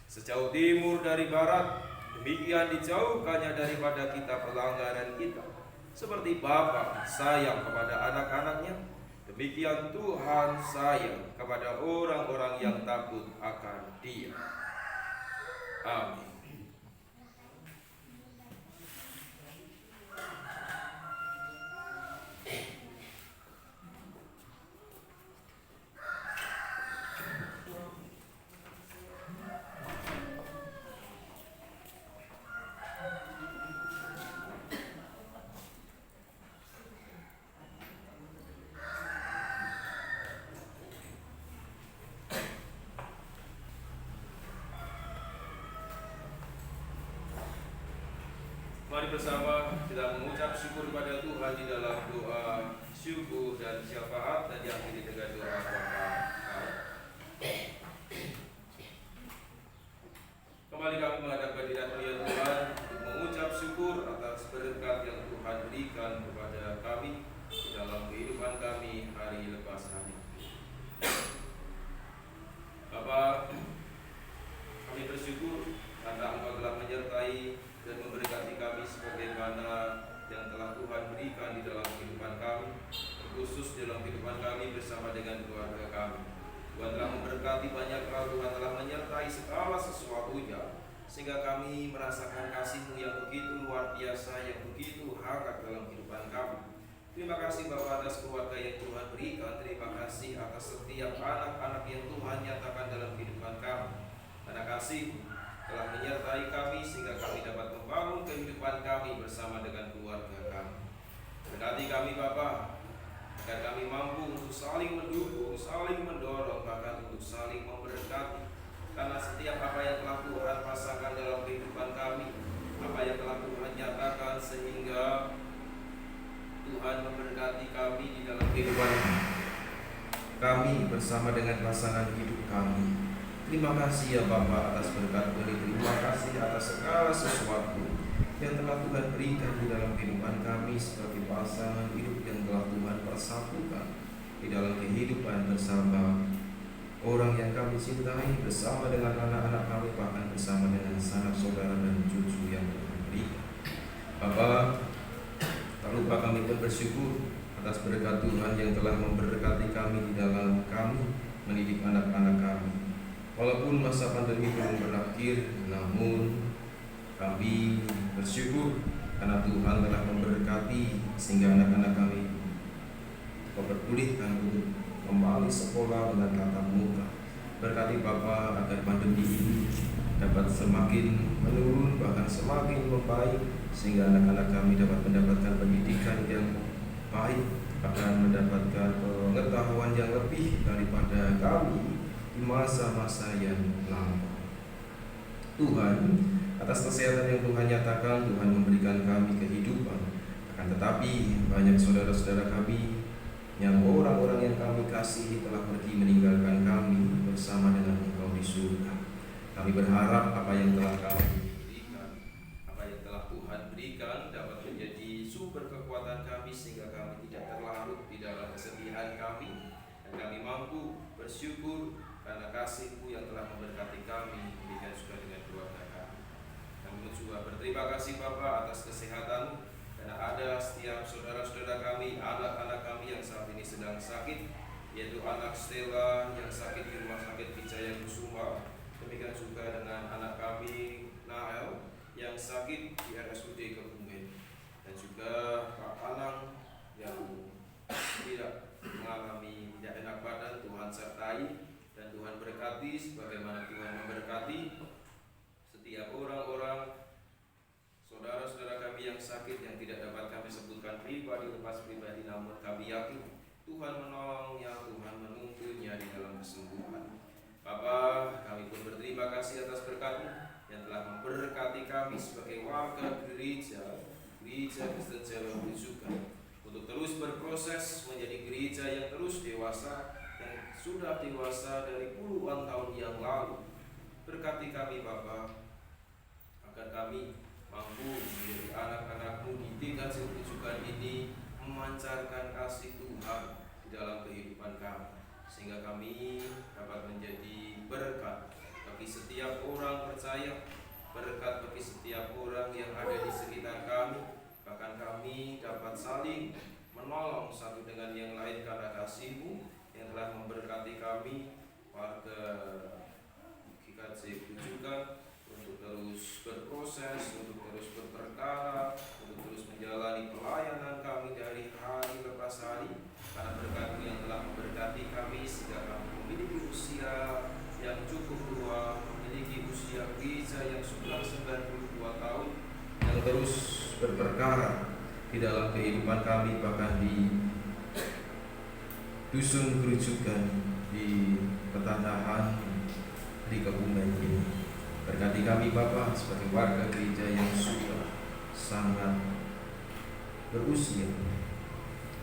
Sejauh timur dari barat, demikian dijauhkannya daripada kita pelanggaran kita. Seperti Bapa sayang kepada anak-anaknya, demikian Tuhan sayang kepada orang-orang yang takut akan Dia. Amin. Mari bersama kita mengucap syukur kepada Tuhan di dalam doa syukur dan syafaat, dan diakhiri dengan doa berkat. Kembali kami menghadap hadirat mulia Tuhan untuk mengucap syukur atas berkat yang Tuhan berikan kepada kami di dalam kehidupan kami hari lepas hari. Bapa, kami bersyukur karena Engkau telah menyertai dan memberkati kami sebagaimana yang telah Tuhan berikan di dalam kehidupan kami, khusus dalam kehidupan kami bersama dengan keluarga kami. Tuhan telah memberkati banyak hal, Tuhan telah menyertai segala sesuatunya, sehingga kami merasakan kasih-Mu yang begitu luar biasa, yang begitu hangat dalam kehidupan kami. Terima kasih Bapa atas keluarga yang Tuhan berikan. Terima kasih atas setiap anak-anak yang Tuhan nyatakan dalam kehidupan kami. Karena kasih telah menyertai kami sehingga kami dapat membangun kehidupan kami bersama dengan keluarga kami. Berkati kami Bapa, agar kami mampu untuk saling mendukung, saling mendorong, bahkan untuk saling memberkati. Karena setiap apa yang telah Tuhan pasangkan dalam kehidupan kami, apa yang telah Tuhan nyatakan, sehingga Tuhan memberkati kami di dalam kehidupan kami bersama dengan pasangan hidup kami. Terima kasih ya Bapa atas berkat ini. Terima kasih atas segala sesuatu yang telah Tuhan berikan di dalam kehidupan kami sebagai pasangan hidup yang telah Tuhan persatukan di dalam kehidupan bersama orang yang kami cintai, bersama dengan anak-anak kami, bahkan bersama dengan sanak saudara dan cucu yang Tuhan berikan. Bapa, tak lupa kami pun bersyukur atas berkat Tuhan yang telah memberkati kami di dalam kami mendidik anak-anak kami. Walaupun masa pandemi belum berakhir, namun kami bersyukur karena Tuhan telah memberkati sehingga anak-anak kami diperbolehkan untuk kembali sekolah dengan tatap muka. Berkati Bapa agar pandemi ini dapat semakin menurun, bahkan semakin membaik, sehingga anak-anak kami dapat mendapatkan pendidikan yang baik, bahkan mendapatkan pengetahuan yang lebih daripada kami di masa-masa yang lalu. Tuhan, atas kesehatan yang Tuhan nyatakan, Tuhan memberikan kami kehidupan. Akan tetapi banyak saudara-saudara kami yang orang-orang yang kami kasihi telah pergi meninggalkan kami bersama dengan Engkau di surga. Kami berharap apa yang telah kami berikan, apa yang telah Tuhan berikan dapat menjadi sumber kekuatan kami sehingga kami tidak terlarut di dalam kesedihan kami, dan kami mampu bersyukur karena kasih-Mu yang telah memberkati kami, demikian juga dengan keluarga kami. Kami juga berterima kasih Bapa atas kesehatan, karena ada setiap saudara-saudara kami, anak-anak kami yang saat ini sedang sakit, yaitu anak Stella yang sakit di Rumah Sakit Wijaya Kusuma. Demikian juga dengan anak kami Nael yang sakit di RSUD Kebumen, dan juga Pak Anang yang tidak mengalami tidak enak badan. Tuhan sertai dan Tuhan berkati sebagaimana Tuhan memberkati setiap orang-orang saudara-saudara kami yang sakit yang tidak dapat kami sebutkan pribadi lepas pribadi, namun kami yakin Tuhan menolongnya, Tuhan menuntunnya di dalam kesembuhan. Bapa, kami pun berterima kasih atas berkat-Mu yang telah memberkati kami sebagai warga gereja Kristen Jalan Besukan untuk terus berproses menjadi gereja yang terus dewasa, yang sudah dewasa dari puluhan tahun yang lalu. Berkati kami Bapa, agar kami mampu menjadi anak-anak-Mu di tingkat kehidupan ini, memancarkan kasih Tuhan di dalam kehidupan kami, sehingga kami dapat menjadi berkat bagi setiap orang percaya, berkat bagi setiap orang yang ada di sekitar kami. Bahkan kami dapat saling menolong satu dengan yang lain karena kasih-Mu yang telah memberkati kami warga GKJ Bujukan untuk terus berproses, untuk terus berperkara, untuk terus menjalani pelayanan kami dari hari lepas hari, karena berkat-Mu yang telah memberkati kami sehingga kami memiliki usia yang cukup tua, memiliki usia gereja yang sudah 92 tahun, yang terus berperkara di dalam kehidupan kami, bahkan di dusun gerujukan di Petanahan di Kebumen ini. Berkati kami Bapa sebagai warga gereja yang sudah sangat berusia,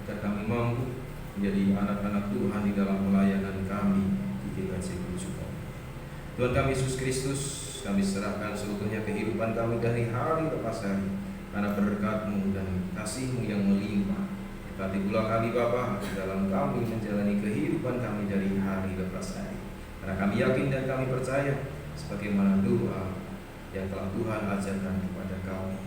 agar kami mampu menjadi anak-anak Tuhan di dalam pelayanan kami di GKJ Gerujukan. Tuhan kami Yesus Kristus, kami serahkan seutuhnya kehidupan kami dari hari lepas hari, karena berkat-Mu dan kasih-Mu yang melimpah. Berkati pula kami Bapa di dalam kami menjalani kehidupan kami dari hari lepas hari, karena kami yakin dan kami percaya sebagaimana doa yang telah Tuhan ajarkan kepada kami.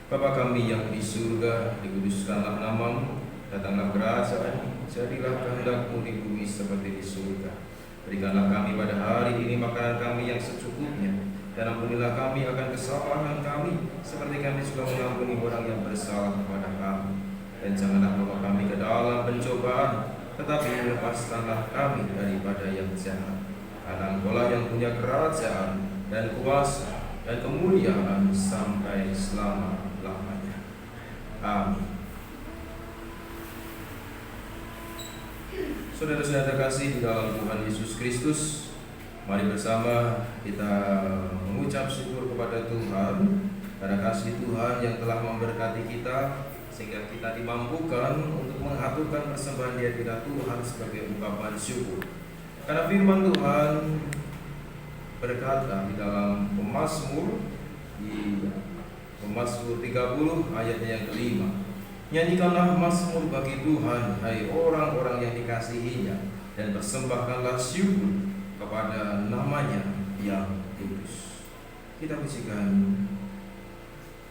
Bapa kami yang di surga, dikuduskanlah nama-Mu, datanglah kerajaan-Mu, jadilah kehendak-Mu di bumi seperti di surga. Berikanlah kami pada hari ini makanan kami yang secukupnya, dan ampunilah kami akan kesalahan kami, seperti kami juga mengampuni orang yang bersalah kepada kami. Dan janganlah bawa kami ke dalam pencobaan, tetapi lepaskanlah kami daripada yang jahat. Karena Engkau-lah yang punya kerajaan dan kuasa dan kemuliaan sampai selama-lamanya. Amin. Saudara-saudara terkasih di dalam Tuhan Yesus Kristus, mari bersama kita mengucap syukur kepada Tuhan karena kasih Tuhan yang telah memberkati kita, sehingga kita dimampukan untuk mengaturkan persembahan di hadirat Tuhan sebagai ungkapan syukur. Karena firman Tuhan berkata di dalam Pemazmur, di Pemazmur 30 ayatnya yang kelima, nyanyikanlah mazmur bagi Tuhan, hai orang-orang yang dikasihinya, dan persembahkanlah syukur kepada namanya yang kudus. Kita pujikan,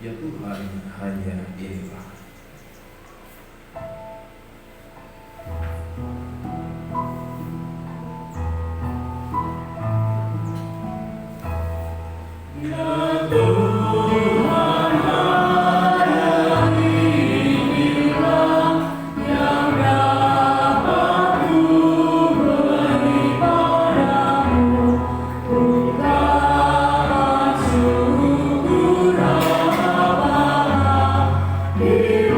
ya Tuhan, hanya inilah. Yeah.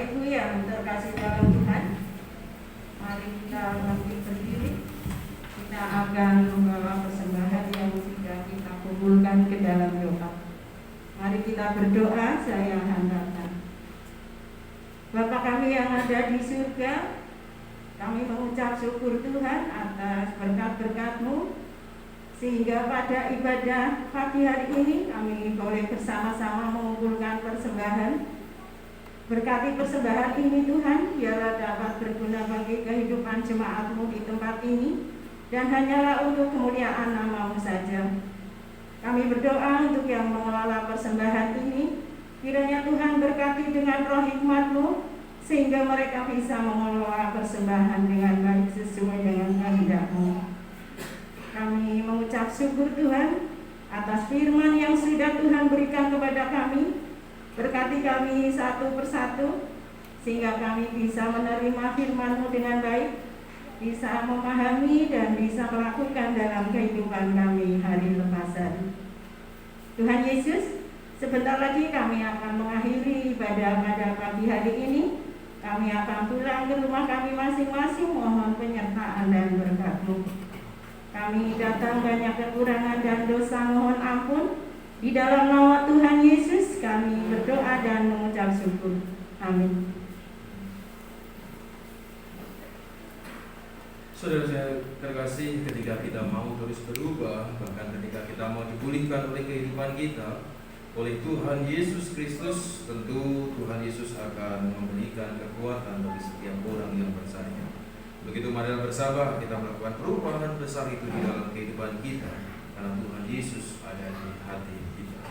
Ibu yang terkasih dalam Tuhan, mari kita bangkit berdiri. Kita akan membawa persembahan yang sudah kita kumpulkan ke dalam doa. Mari kita berdoa, saya hantarkan. Bapa kami yang ada di surga, kami mengucap syukur Tuhan atas berkat-berkat-Mu, sehingga pada ibadah pagi hari ini kami boleh bersama-sama mengumpulkan persembahan. Berkati persembahan ini Tuhan, biarlah dapat berguna bagi kehidupan jemaat-Mu di tempat ini, dan hanyalah untuk kemuliaan nama-Mu saja. Kami berdoa untuk yang mengelola persembahan ini, kiranya Tuhan berkati dengan roh hikmat-Mu, sehingga mereka bisa mengelola persembahan dengan baik sesuai dengan kehendak-Mu. Kami mengucap syukur Tuhan atas firman yang sudah Tuhan berikan kepada kami. Berkati kami satu persatu, sehingga kami bisa menerima firman-Mu dengan baik, bisa memahami dan bisa melakukan dalam kehidupan kami hari lepas hari. Tuhan Yesus, sebentar lagi kami akan mengakhiri ibadah pada pagi hari ini. Kami akan pulang ke rumah kami masing-masing, mohon penyertaan dan berkat-Mu. Kami datang banyak kekurangan dan dosa, mohon ampun. Di dalam nama Tuhan Yesus kami berdoa dan mengucap syukur. Amin. Saudara saya terkasih, ketika kita mau terus berubah, bahkan ketika kita mau dipulihkan oleh kehidupan kita oleh Tuhan Yesus Kristus, tentu Tuhan Yesus akan memberikan kekuatan bagi setiap orang yang percaya. Begitu marilah bersama kita melakukan perubahan besar itu di dalam kehidupan kita, karena Tuhan Yesus ada di hati kita.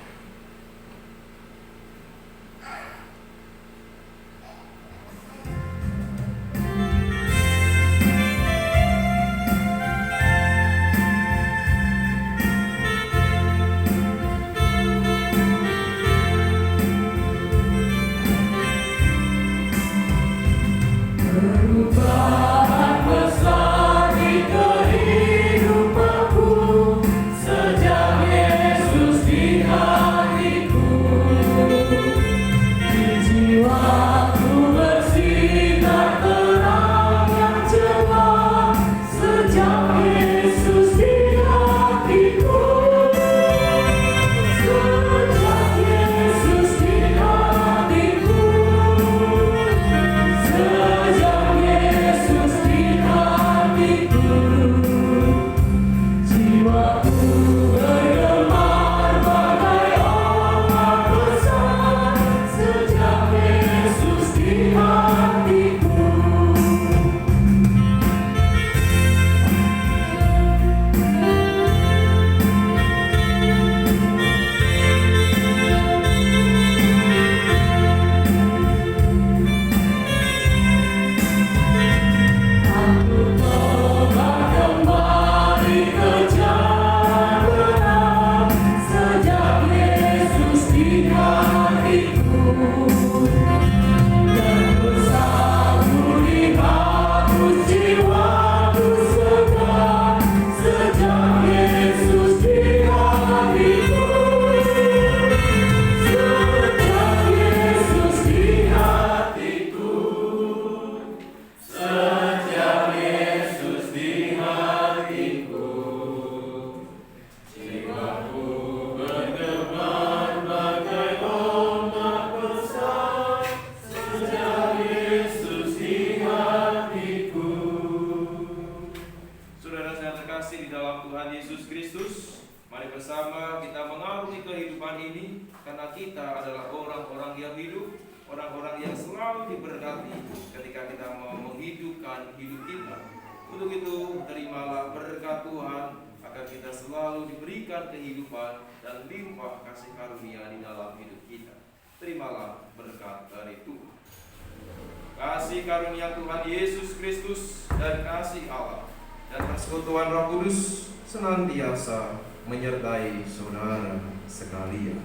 Kasih karunia Tuhan Yesus Kristus dan kasih Allah dan persekutuan Roh Kudus senantiasa menyertai saudara sekalian.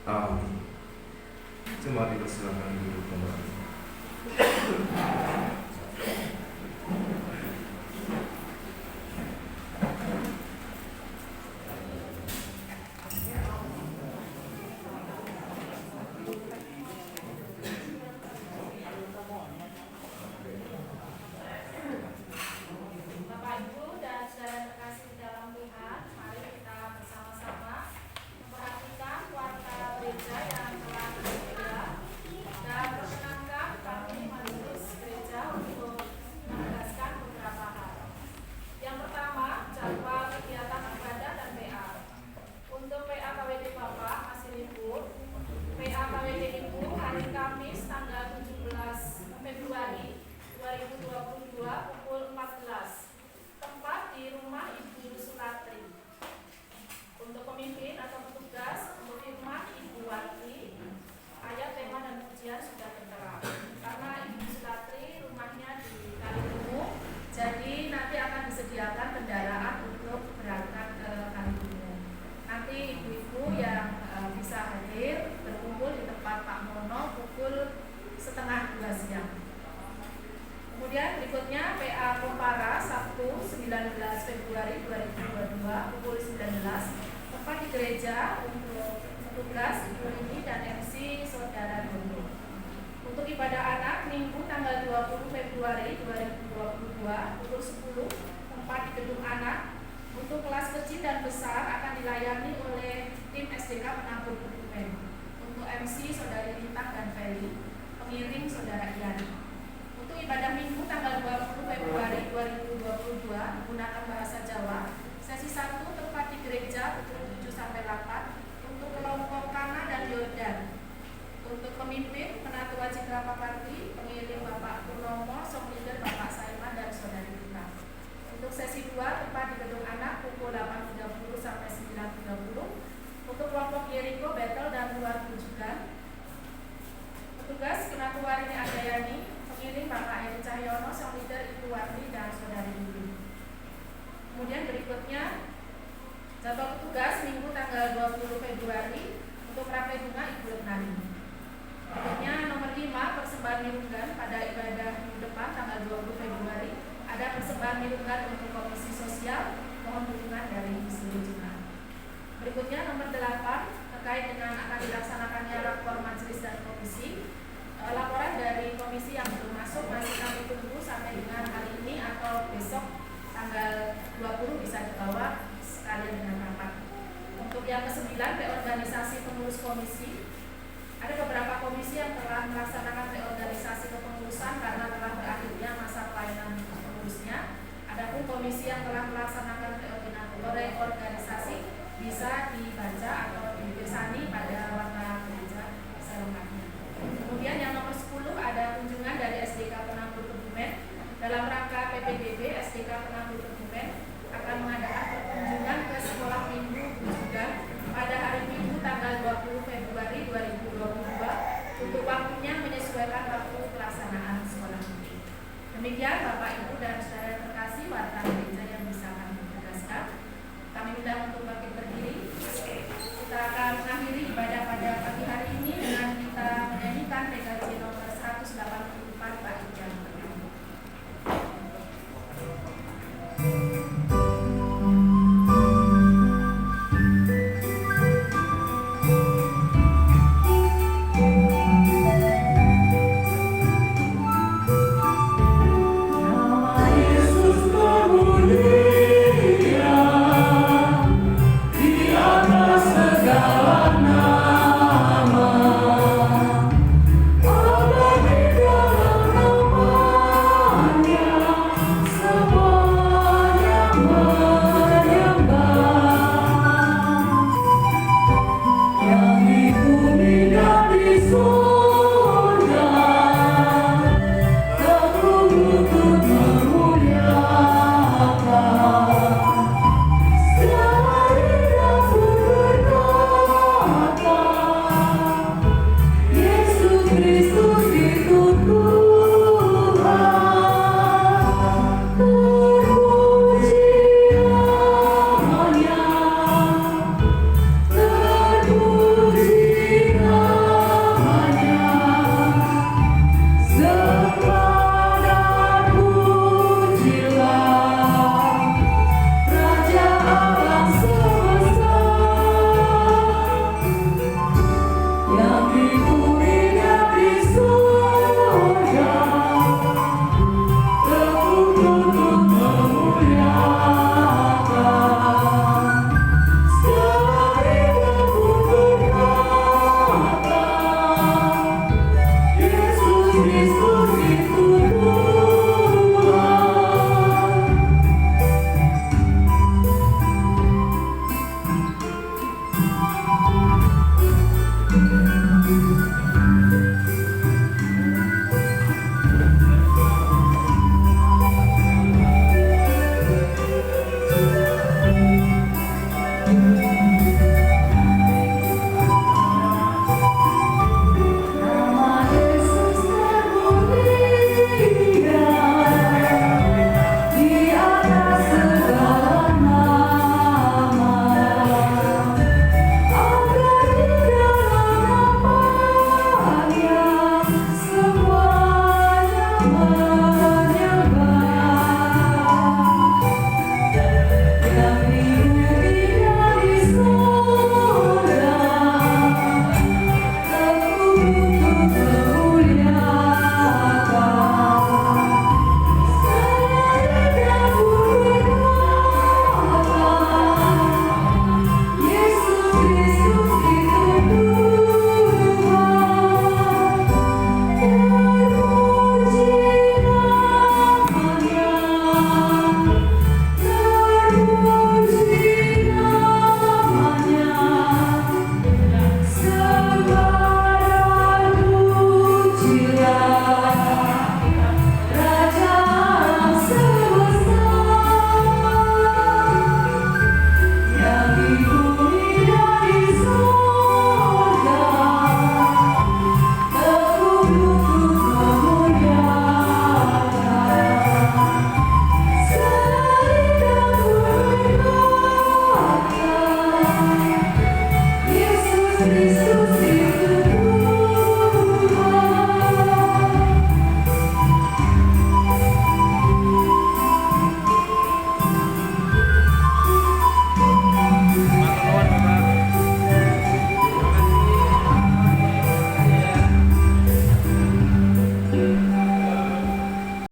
Amin. Jemaat dipersilakan duduk kembali. Februari 2022 pukul 19, tempat di gereja untuk tugas Ibu Rini dan MC Saudara Dono. Untuk ibadah anak Minggu tanggal 20 Februari 2022 pukul 10, tempat di gedung anak. Untuk kelas kecil dan besar akan dilayani oleh tim SDK Penanggung Dokumen. Untuk MC Saudari Lintang dan Feli, pengiring Saudara Ian. Untuk ibadah Minggu tanggal 20 Februari 2022 menggunakan bahasa Jawa, sesi 1 tempat di gereja pukul 7-8 untuk kelompok Kana dan Yordan. Untuk pemimpin Penatua Citra Paparti, pengiring Bapak Purnomo, song leader Bapak Saiman dan Saudari Lintang. Untuk sesi 2 tempat di gedung anak pukul 8.30 sampai 9.30 untuk kelompok Yeriko, Battle dan luar rujukan. Petugas Kenaku Warini Adayani, pengiring Bapak Edi Cahyono, sang leader Ibu Warni dan Saudari Lili. Kemudian berikutnya jadwal petugas Minggu tanggal 20 Februari untuk rapat bunga Ibu Leknani. Berikutnya nomor 5 persembahan mirunggan pada ibadah minggu depan tanggal 20 Februari. Ada persembahan mirunggan untuk Komisi Sosial, mohon dukungan dari seluruh jemaat. Berikutnya nomor 8 terkait dengan akan dilaksanakannya rapor majelis dan komisi. Laporan dari komisi yang belum masuk masih kami tunggu sampai dengan hari ini atau besok tanggal 20 bisa dibawa sekalian dengan rapat. Untuk yang ke-9 reorganisasi pengurus komisi. Ada beberapa komisi yang telah melaksanakan reorganisasi kepengurusan karena telah berakhirnya masa pelayanan pengurusnya. Adapun komisi yang telah melaksanakan reorganisasi bisa dibaca atau dipersani pada warna gereja selengkapnya. Kemudian yang nomor 10 ada kunjungan dari SDK Penanggung Kebumen. Dalam rangka PPDB, SDK Penanggung Kebumen akan mengadakan kunjungan ke sekolah minggu Bujugan pada hari Minggu tanggal 20 Februari 2022 untuk waktunya menyesuaikan waktu pelaksanaan sekolah minggu. Demikian Bapak Ibu dan saudara terkasih warga gereja yang bisa kami tegaskan. Kami undang untuk bangkit berdiri. Kita akan mengakhiri ibadah pada pagi hari ini dengan kita menyanyikan